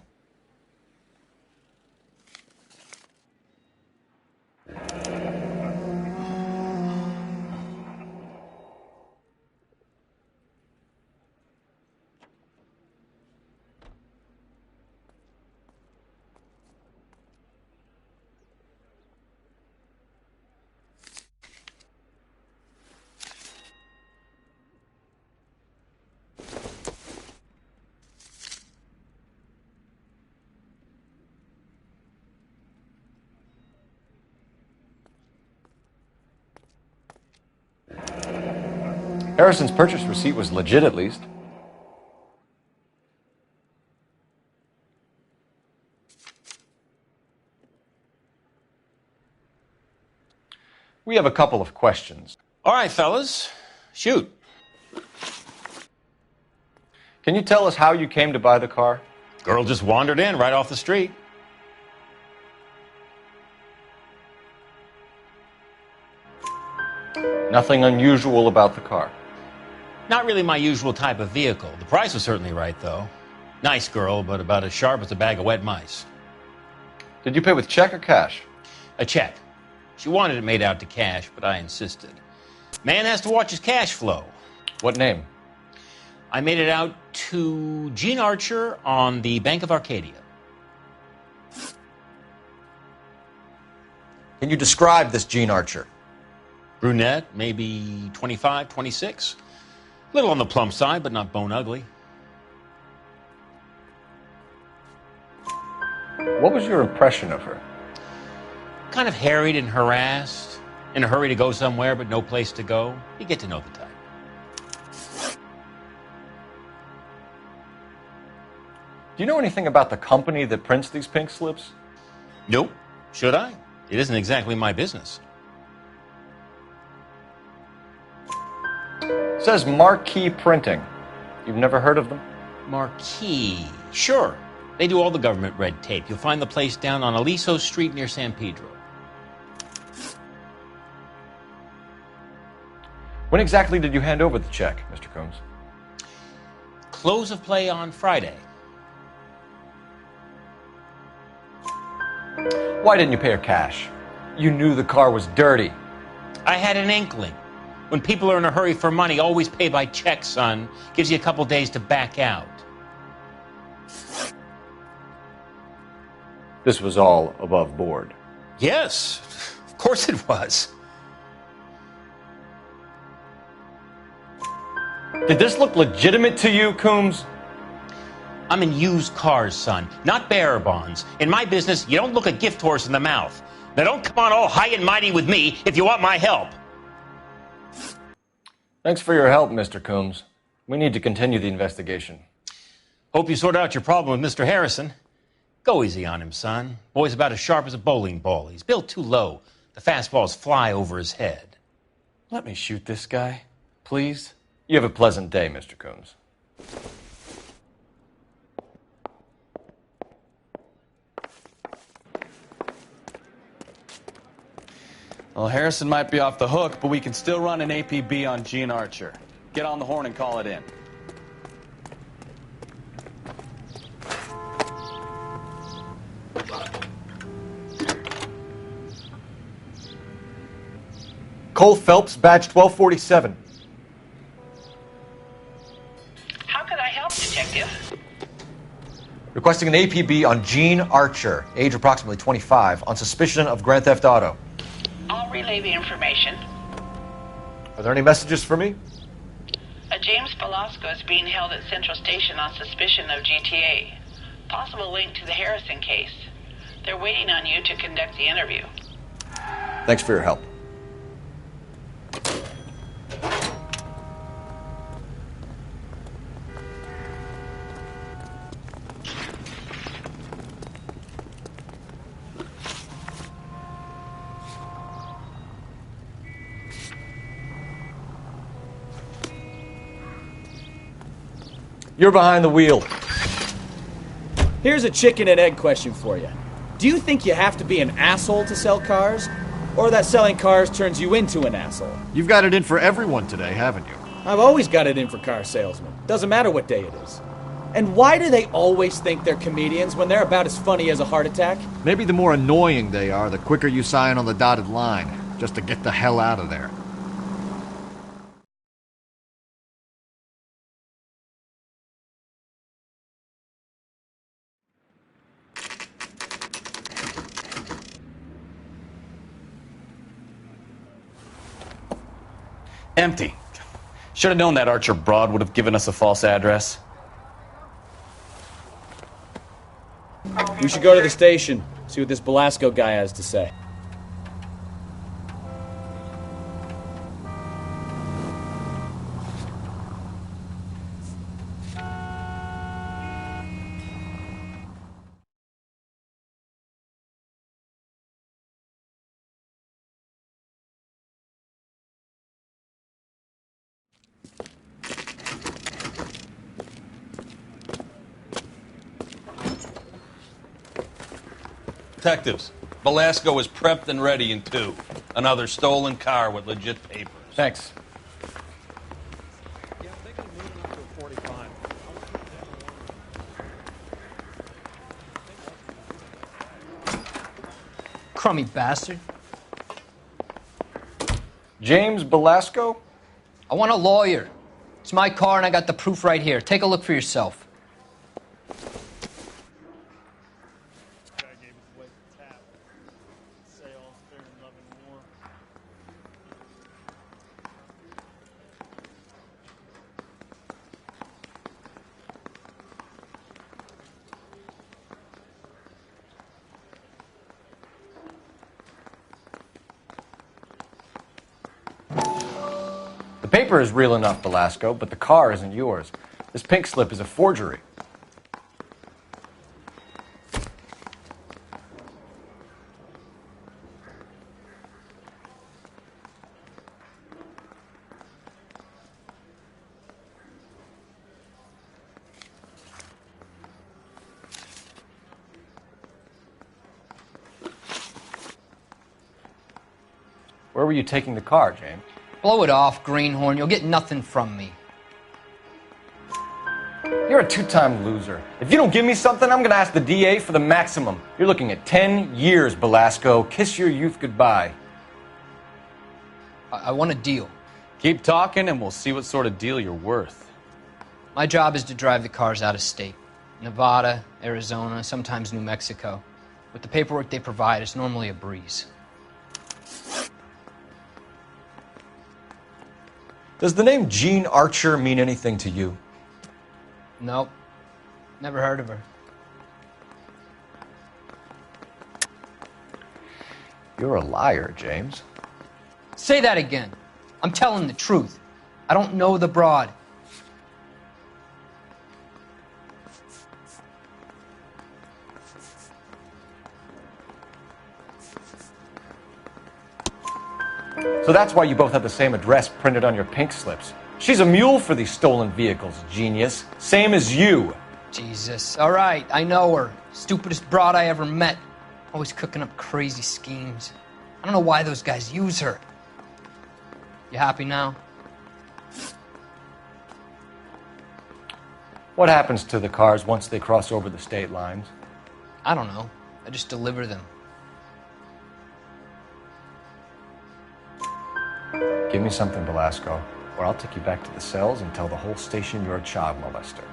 Harrison's purchase receipt was legit, at least. We have a couple of questions. All right, fellas. Shoot. Can you tell us how you came to buy the car? Girl just wandered in right off the street. Nothing unusual about the car. Not really my usual type of vehicle. The price was certainly right, though. Nice girl, but about as sharp as a bag of wet mice. Did you pay with check or cash? A check. She wanted it made out to cash, but I insisted. Man has to watch his cash flow. What name? I made it out to Gene Archer on the Bank of Arcadia. Can you describe this Gene Archer? Brunette, maybe 25, 26. Little on the plump side, but not bone ugly. What was your impression of her? Kind of harried and harassed. In a hurry to go somewhere, but no place to go. You get to know the type. Do you know anything about the company that prints these pink slips? Nope. Should I? It isn't exactly my business. It says Marquee Printing. You've never heard of them? Marquee. Sure. They do all the government red tape. You'll find the place down on Aliso Street near San Pedro. When exactly did you hand over the check, Mr. Combs? Close of play on Friday. Why didn't you pay her cash? You knew the car was dirty. I had an inkling. When people are in a hurry for money, always pay by check, son. Gives you a couple days to back out. This was all above board. Yes, of course it was. Did this look legitimate to you, Coombs? I'm in used cars, son, not bearer bonds. In my business, you don't look a gift horse in the mouth. Now don't come on all high and mighty with me if you want my help. Thanks for your help, Mr. Coombs. We need to continue the investigation. Hope you sort out your problem with Mr. Harrison. Go easy on him, son. Boy's about as sharp as a bowling ball. He's built too low. The fastballs fly over his head. Let me shoot this guy, please. You have a pleasant day, Mr. Coombs. Well, Harrison might be off the hook, but we can still run an APB on Gene Archer. Get on the horn and call it in. Cole Phelps, badge 1247. How could I help, Detective? Requesting an APB on Gene Archer, age approximately 25, on suspicion of grand theft auto. I'll relay the information. Are there any messages for me? A James Velasco is being held at Central Station on suspicion of GTA. Possible link to the Harrison case. They're waiting on you to conduct the interview. Thanks for your help. You're behind the wheel. Here's a chicken and egg question for you. Do you think you have to be an asshole to sell cars? Or that selling cars turns you into an asshole? You've got it in for everyone today, haven't you? I've always got it in for car salesmen. Doesn't matter what day it is. And why do they always think they're comedians when they're about as funny as a heart attack? Maybe the more annoying they are, the quicker you sign on the dotted line, just to get the hell out of there. Empty. Should have known that Archer broad would have given us a false address. We should go to the station, see what this Velasco guy has to say. Detectives, Velasco is prepped and ready in 2. Another stolen car with legit papers. Thanks. Crummy bastard. James Velasco? I want a lawyer. It's my car and I got the proof right here. Take a look for yourself. The paper is real enough, Velasco, but the car isn't yours. This pink slip is a forgery. Where were you taking the car, James? Blow it off, greenhorn. You'll get nothing from me. You're a two-time loser. If you don't give me something, I'm going to ask the DA for the maximum. You're looking at 10 years, Velasco. Kiss your youth goodbye. I want a deal. Keep talking and we'll see what sort of deal you're worth. My job is to drive the cars out of state. Nevada, Arizona, sometimes New Mexico. With the paperwork they provide, it's normally a breeze. Does the name Jean Archer mean anything to you? Nope. Never heard of her. You're a liar, James. Say that again. I'm telling the truth. I don't know the broad. So that's why you both have the same address printed on your pink slips. She's a mule for these stolen vehicles, genius. Same as you. Jesus. All right, I know her. Stupidest broad I ever met. Always cooking up crazy schemes. I don't know why those guys use her. You happy now? What happens to the cars once they cross over the state lines? I don't know. I just deliver them. Give me something, Velasco, or I'll take you back to the cells and tell the whole station you're a child molester.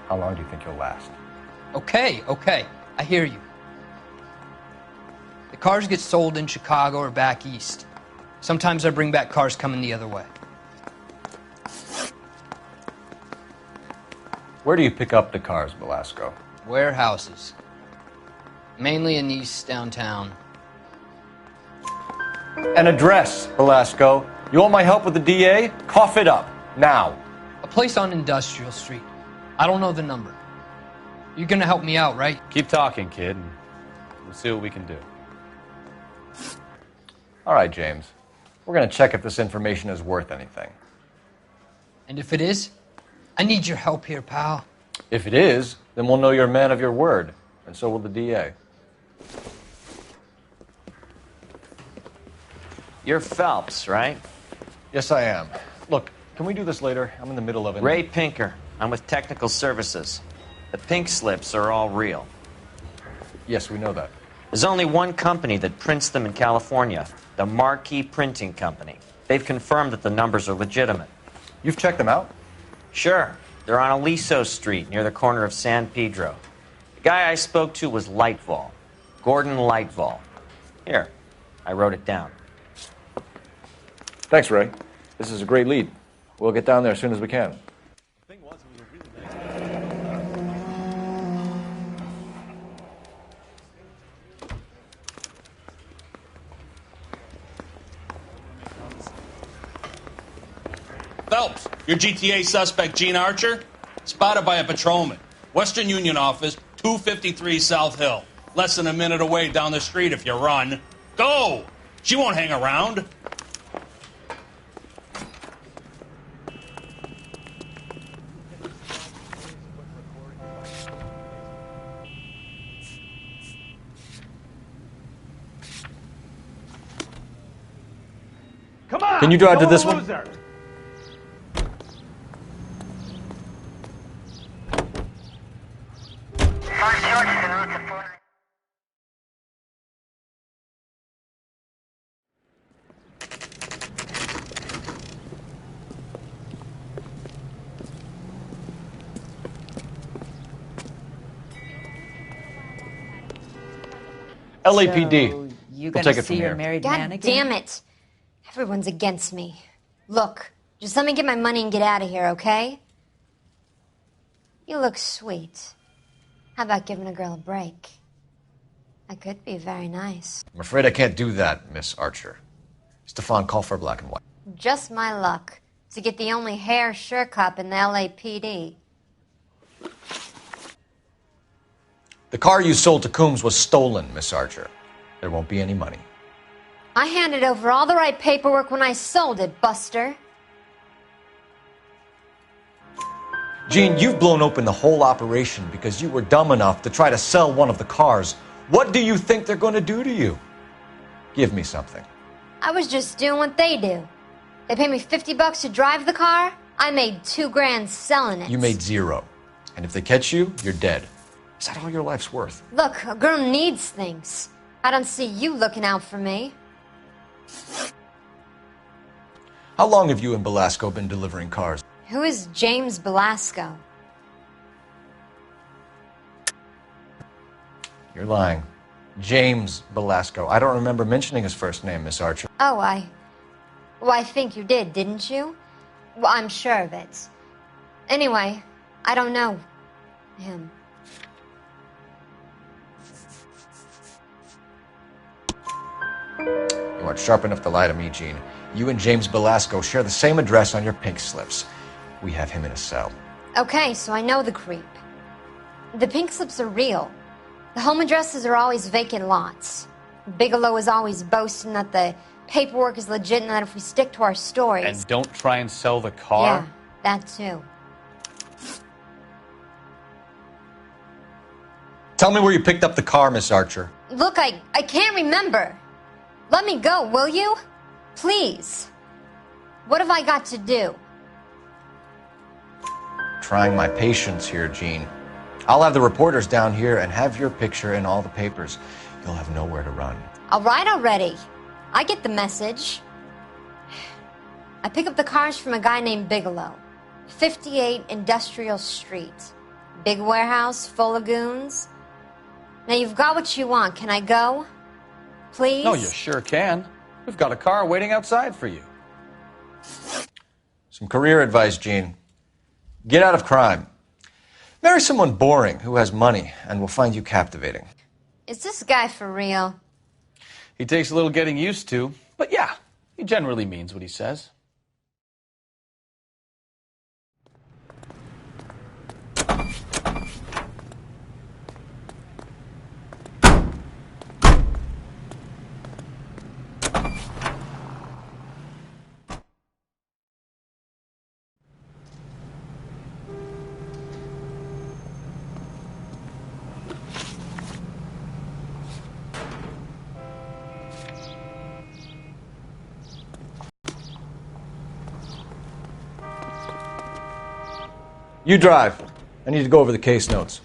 How long do you think you'll last? Okay. I hear you. The cars get sold in Chicago or back east. Sometimes I bring back cars coming the other way. Where do you pick up the cars, Velasco? Warehouses. Mainly in East downtown. An address, Velasco. You want my help with the DA? Cough it up, now. A place on Industrial Street. I don't know the number. You're gonna help me out, right? Keep talking, kid, and we'll see what we can do. All right, James. We're going to check if this information is worth anything. And if it is, I need your help here, pal. If it is, then we'll know you're a man of your word, and so will the DA. You're Phelps, right? Yes, I am. Look, can we do this later? I'm in the middle of it. Ray Pinker. I'm with Technical Services. The pink slips are all real. Yes, we know that. There's only one company that prints them in California, the Marquee Printing Company. They've confirmed that the numbers are legitimate. You've checked them out? Sure. They're on Aliso Street, near the corner of San Pedro. The guy I spoke to was Lightval. Gordon Lightval. Here, I wrote it down. Thanks, Ray. This is a great lead. We'll get down there as soon as we can. Phelps, your GTA suspect, Gene Archer, spotted by a patrolman. Western Union office, 253 South Hill. Less than a minute away down the street if you run. Go! She won't hang around. Can you drive to this one? LAPD. So you We'll gonna take it see from your here. married man God again? damn it. Everyone's against me. Look, just let me get my money and get out of here, okay? You look sweet. How about giving a girl a break? I could be very nice. I'm afraid I can't do that, Miss Archer. Stefan, call for black and white. Just my luck to get the only hair sure cop in the LAPD. The car you sold to Coombs was stolen, Miss Archer. There won't be any money. I handed over all the right paperwork when I sold it, Buster. Gene, you've blown open the whole operation because you were dumb enough to try to sell one of the cars. What do you think they're going to do to you? Give me something. I was just doing what they do. They paid me $50 to drive the car. I made $2,000 selling it. You made zero. And if they catch you, you're dead. Is that all your life's worth? Look, a girl needs things. I don't see you looking out for me. How long have you and Belasco been delivering cars? Who is James Belasco? You're lying. James Belasco. I don't remember mentioning his first name, Miss Archer. Oh, I think you did, didn't you? Well, I'm sure of it. Anyway, I don't know him. You aren't sharp enough to lie to me, Gene. You and James Belasco share the same address on your pink slips. We have him in a cell. Okay, so I know the creep. The pink slips are real. The home addresses are always vacant lots. Bigelow is always boasting that the paperwork is legit and that if we stick to our stories... And don't try and sell the car? Yeah, that too. Tell me where you picked up the car, Miss Archer. Look, I can't remember. Let me go, will you? Please. What have I got to do? Trying my patience here, Gene. I'll have the reporters down here and have your picture in all the papers. You'll have nowhere to run. All right already. I get the message. I pick up the cars from a guy named Bigelow. 58 Industrial Street. Big warehouse full of goons. Now you've got what you want. Can I go? Please? No, you sure can. We've got a car waiting outside for you. Some career advice, Gene. Get out of crime. Marry someone boring who has money and will find you captivating. Is this guy for real? He takes a little getting used to, but yeah, he generally means what he says. You drive. I need to go over the case notes.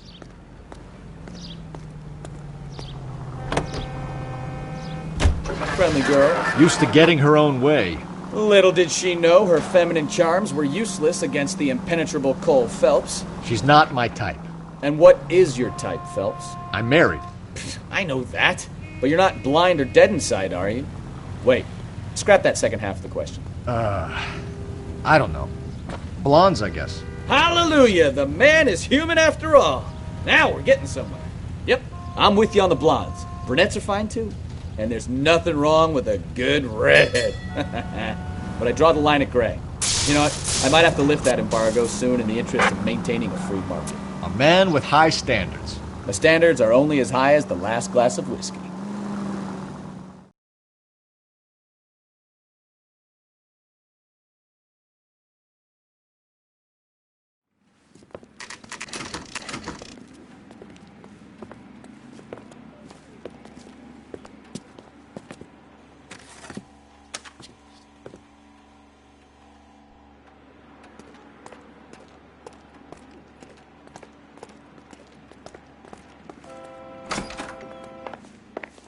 Friendly girl. Used to getting her own way. Little did she know her feminine charms were useless against the impenetrable Cole Phelps. She's not my type. And what is your type, Phelps? I'm married. I know that. But you're not blind or dead inside, are you? Wait. Scrap that second half of the question. I don't know. Blondes, I guess. Hallelujah! The man is human after all. Now we're getting somewhere. Yep, I'm with you on the blondes. Brunettes are fine too. And there's nothing wrong with a good redhead. But I draw the line at gray. You know what? I might have to lift that embargo soon in the interest of maintaining a free market. A man with high standards. My standards are only as high as the last glass of whiskey.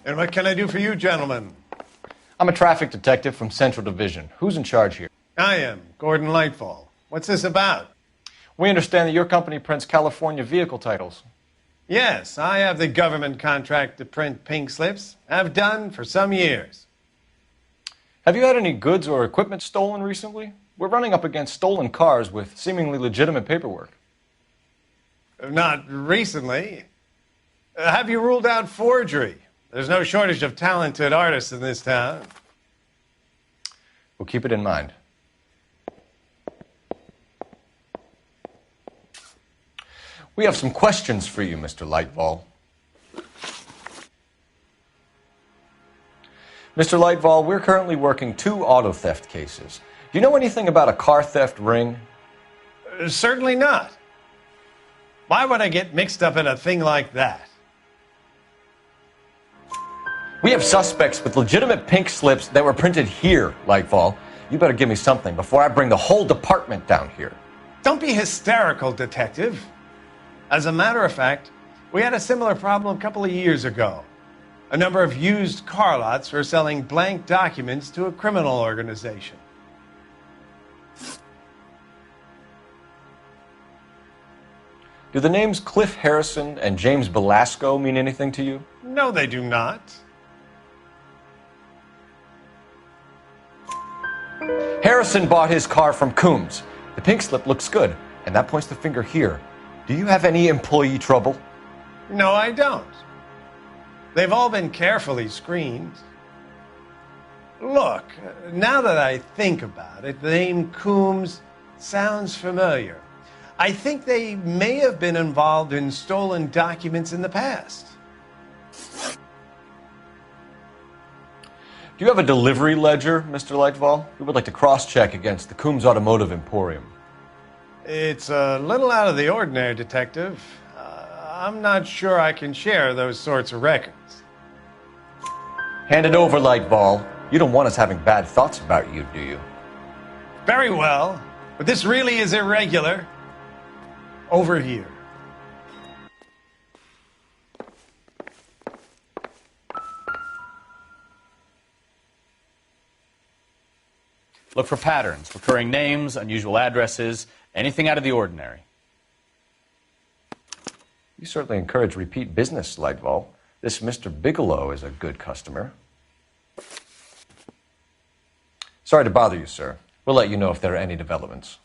And what can I do for you, gentlemen? I'm a traffic detective from Central Division. Who's in charge here? I am, Gordon Lightfall. What's this about? We understand that your company prints California vehicle titles. Yes, I have the government contract to print pink slips. I've done for some years. Have you had any goods or equipment stolen recently? We're running up against stolen cars with seemingly legitimate paperwork. Not recently. Have you ruled out forgery? There's no shortage of talented artists in this town. We'll keep it in mind. We have some questions for you, Mr. Lightfall. Mr. Lightfall, we're currently working 2 auto theft cases. Do you know anything about a car theft ring? Certainly not. Why would I get mixed up in a thing like that? We have suspects with legitimate pink slips that were printed here, Lightfall. You better give me something before I bring the whole department down here. Don't be hysterical, Detective. As a matter of fact, we had a similar problem a couple of years ago. A number of used car lots were selling blank documents to a criminal organization. Do the names Cliff Harrison and James Belasco mean anything to you? No, they do not. Harrison bought his car from Coombs. The pink slip looks good, and that points the finger here. Do you have any employee trouble? No, I don't. They've all been carefully screened. Look, now that I think about it, the name Coombs sounds familiar. I think they may have been involved in stolen documents in the past. Do you have a delivery ledger, Mr. Lightfall? We would like to cross-check against the Coombs Automotive Emporium. It's a little out of the ordinary, Detective. I'm not sure I can share those sorts of records. Hand it over, Lightfall. You don't want us having bad thoughts about you, do you? Very well, but this really is irregular. Over here. Look for patterns, recurring names, unusual addresses, anything out of the ordinary. You certainly encourage repeat business, Lightfall. This Mr. Bigelow is a good customer. Sorry to bother you, sir. We'll let you know if there are any developments.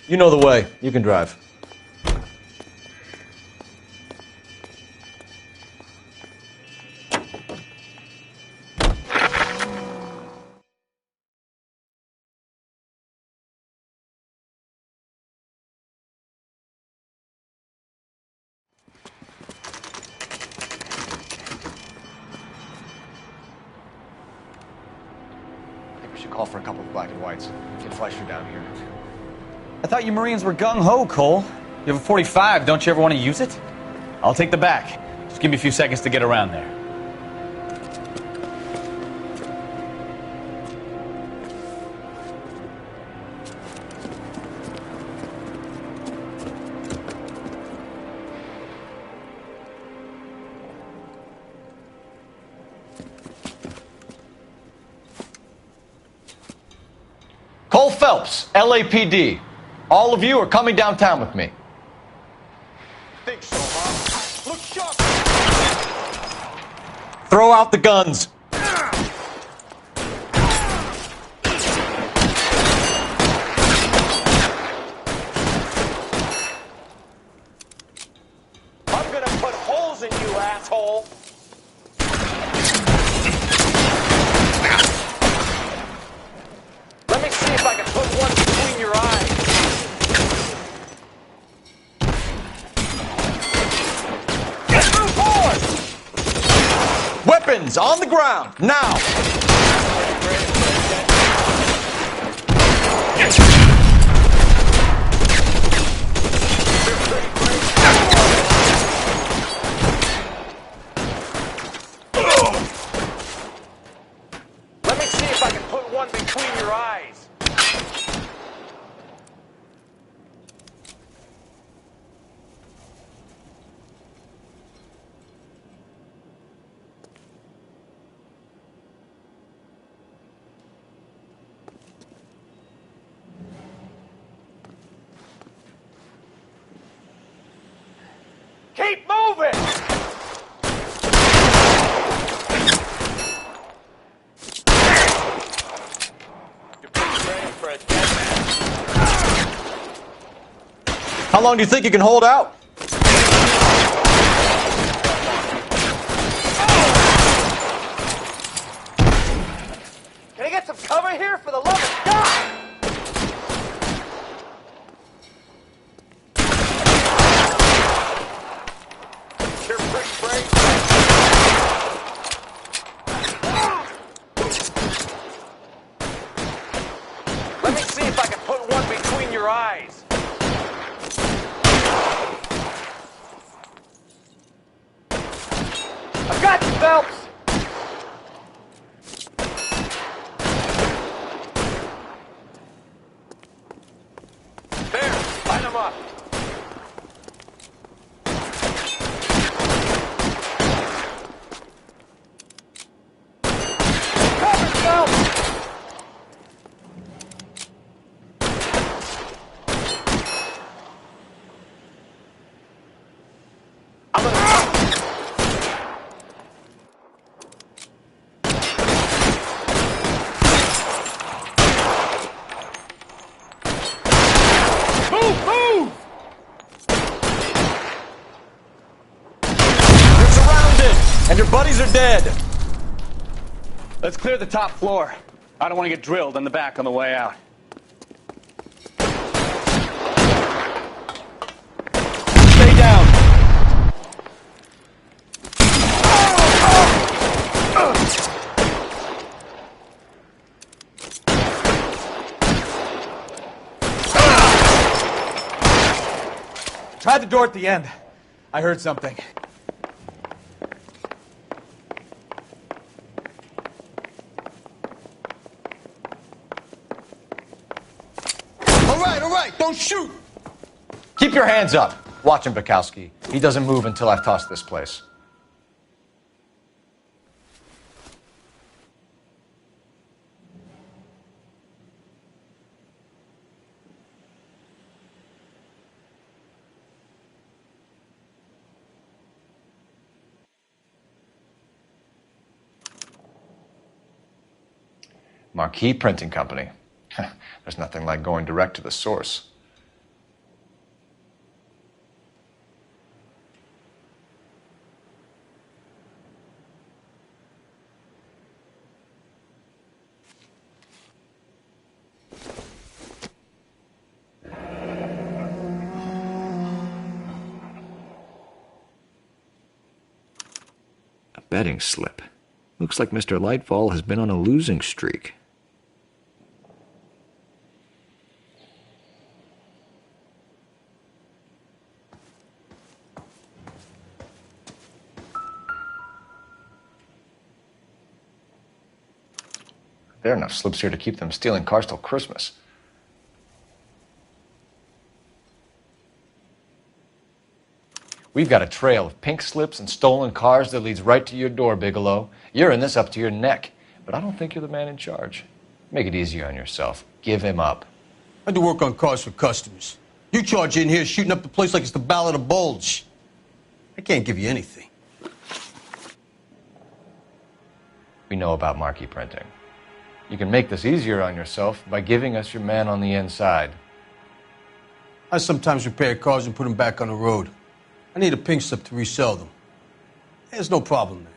You know the way. You can drive. I think we should call for a couple of black and whites. Get Fleischer down here. I thought you Marines were gung-ho, Cole. You have a .45. Don't you ever want to use it? I'll take the back. Just give me a few seconds to get around there. Cole Phelps, LAPD. All of you are coming downtown with me. Think so, huh? Look sharp! Throw out the guns. I'm gonna put holes in you, asshole! Let me see if I can put one between your eyes. Weapons on the ground, now! Keep moving! How long do you think you can hold out? Can I get some cover here for the love of God? You're pretty brave. Let me see if I can put one between your eyes. I got you, Phelps! There, line them up. Cover, Phelps! And your buddies are dead. Let's clear the top floor. I don't want to get drilled in the back on the way out. Stay down. Try the door at the end. I heard something. All right, don't shoot! Keep your hands up. Watch him, Bukowski. He doesn't move until I've tossed this place. Marquee Printing Company. There's nothing like going direct to the source. A betting slip. Looks like Mr. Lightfall has been on a losing streak. There are enough slips here to keep them stealing cars till Christmas. We've got a trail of pink slips and stolen cars that leads right to your door, Bigelow. You're in this up to your neck, but I don't think you're the man in charge. Make it easier on yourself. Give him up. I do work on cars for customers. You charge in here shooting up the place like it's the Ballad of Bulge. I can't give you anything. We know about marquee printing. You can make this easier on yourself by giving us your man on the inside. I sometimes repair cars and put them back on the road. I need a pink slip to resell them. There's no problem there.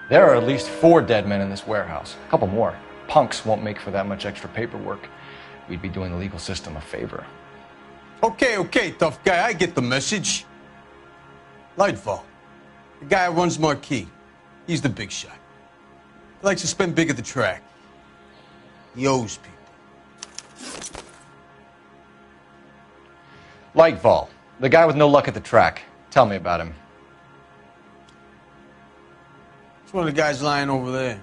There are at least 4 dead men in this warehouse. A couple more. Punks won't make for that much extra paperwork. We'd be doing the legal system a favor. Okay, tough guy. I get the message. Lightfall, the guy who runs Marquee. He's the big shot. He likes to spend big at the track. He owes people. Lightfall, the guy with no luck at the track. Tell me about him. It's one of the guys lying over there.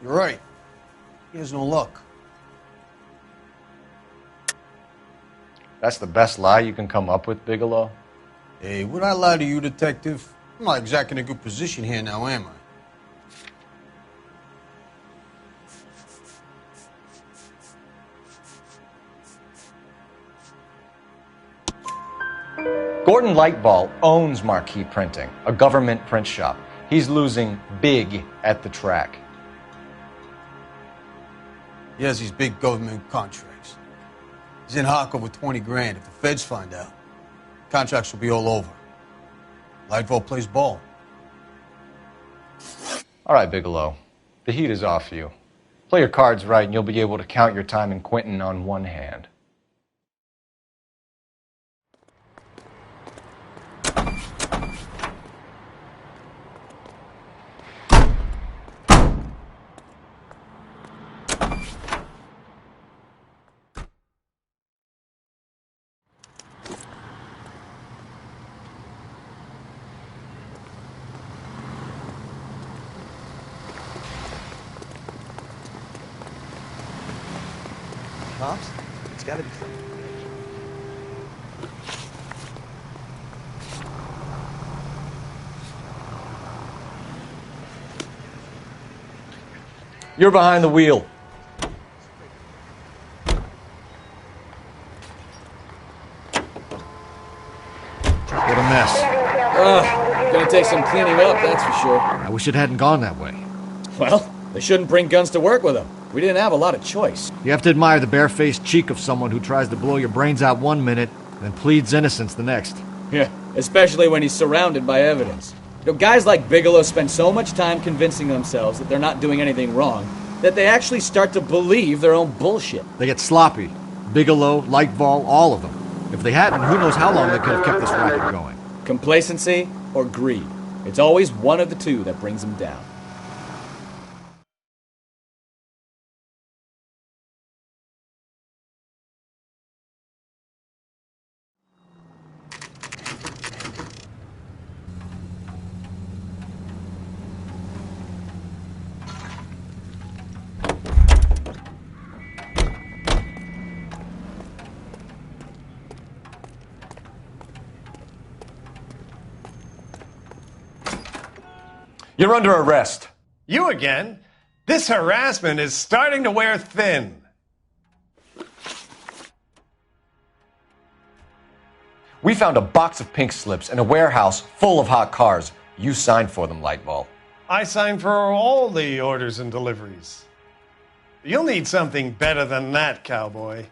You're right. He has no luck. That's the best lie you can come up with, Bigelow? Hey, would I lie to you, detective? I'm not exactly in a good position here now, am I? Gordon Lightball owns Marquee Printing, a government print shop. He's losing big at the track. He has these big government contracts. He's in hock over 20 grand. If the feds find out, contracts will be all over. Lightball plays ball. All right, Bigelow. The heat is off you. Play your cards right and you'll be able to count your time in Quentin on one hand. Cops? It's gotta be. You're behind the wheel. What a mess. Gonna take some cleaning up, that's for sure. I wish it hadn't gone that way. Well, they shouldn't bring guns to work with them. We didn't have a lot of choice. You have to admire the barefaced cheek of someone who tries to blow your brains out one minute and then pleads innocence the next. Yeah, especially when he's surrounded by evidence. You know, guys like Bigelow spend so much time convincing themselves that they're not doing anything wrong that they actually start to believe their own bullshit. They get sloppy. Bigelow, Lightball, all of them. If they hadn't, who knows how long they could have kept this racket going. Complacency or greed. It's always one of the two that brings them down. You're under arrest. You again? This harassment is starting to wear thin. We found a box of pink slips in a warehouse full of hot cars. You signed for them, Lightball. I signed for all the orders and deliveries. You'll need something better than that, cowboy.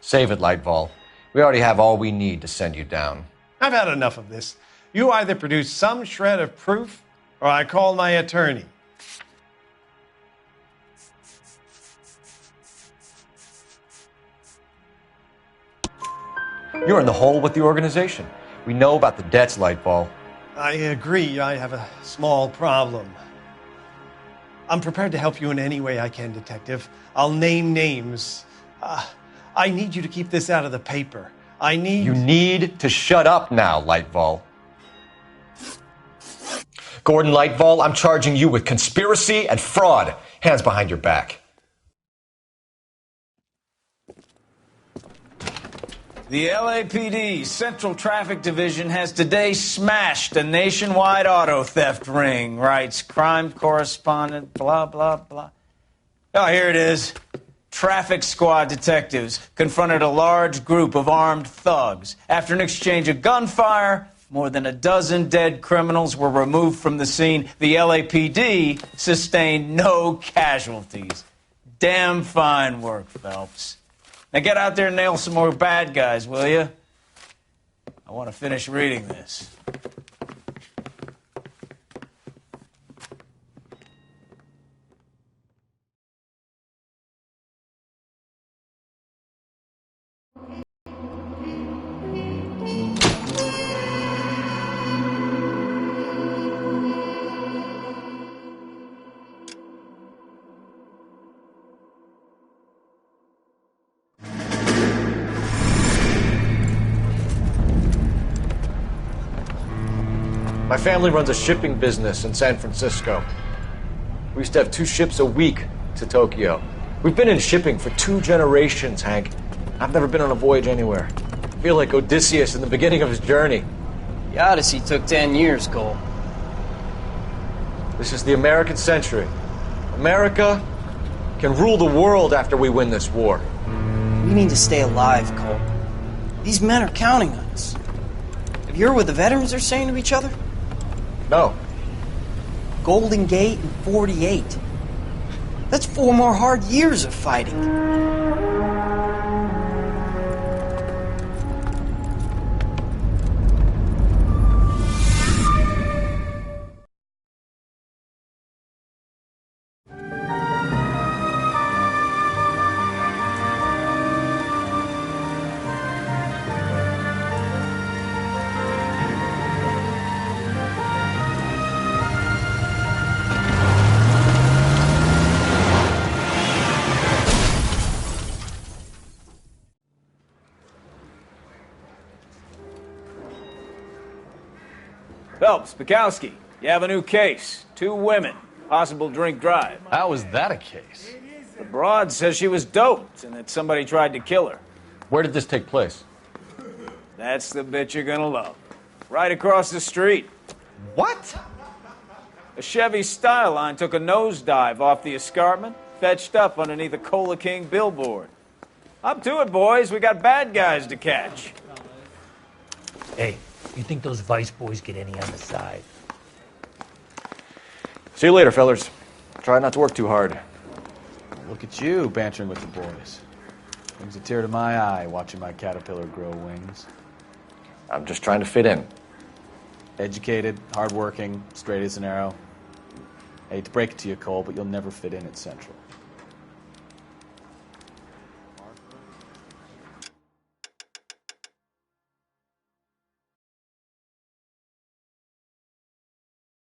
Save it, Lightball. We already have all we need to send you down. I've had enough of this. You either produce some shred of proof, or I call my attorney. You're in the hole with the organization. We know about the debts, Lightball. I agree. I have a small problem. I'm prepared to help you in any way I can, Detective. I'll name names. I need you to keep this out of the paper. You need to shut up now, Lightball. Gordon Lightball, I'm charging you with conspiracy and fraud. Hands behind your back. The LAPD Central Traffic Division has today smashed a nationwide auto theft ring, writes crime correspondent, blah, blah, blah. Oh, here it is. Traffic squad detectives confronted a large group of armed thugs. After an exchange of gunfire, more than a dozen dead criminals were removed from the scene. The LAPD sustained no casualties. Damn fine work, Phelps. Now get out there and nail some more bad guys, will you? I want to finish reading this. My family runs a shipping business in San Francisco. We used to have 2 ships a week to Tokyo. We've been in shipping for 2 generations, Hank. I've never been on a voyage anywhere. I feel like Odysseus in the beginning of his journey. The Odyssey took 10 years, Cole. This is the American century. America can rule the world after we win this war. We need to stay alive, Cole. These men are counting on us. Have you heard what the veterans are saying to each other? No. Golden Gate and 48. That's 4 more hard years of fighting. Phelps, Bukowski, you have a new case. 2 women, possible drink drive. How was that a case? The broad says she was doped and that somebody tried to kill her. Where did this take place? That's the bit you're gonna love. Right across the street. What? A Chevy Styline took a nosedive off the escarpment, fetched up underneath a Cola King billboard. Up to it, boys. We got bad guys to catch. Hey, you think those Vice boys get any on the side? See you later, fellers. Try not to work too hard. Look at you bantering with the boys. Brings a tear to my eye watching my caterpillar grow wings. I'm just trying to fit in. Educated, hardworking, straight as an arrow. I hate to break it to you, Cole, but you'll never fit in at Central.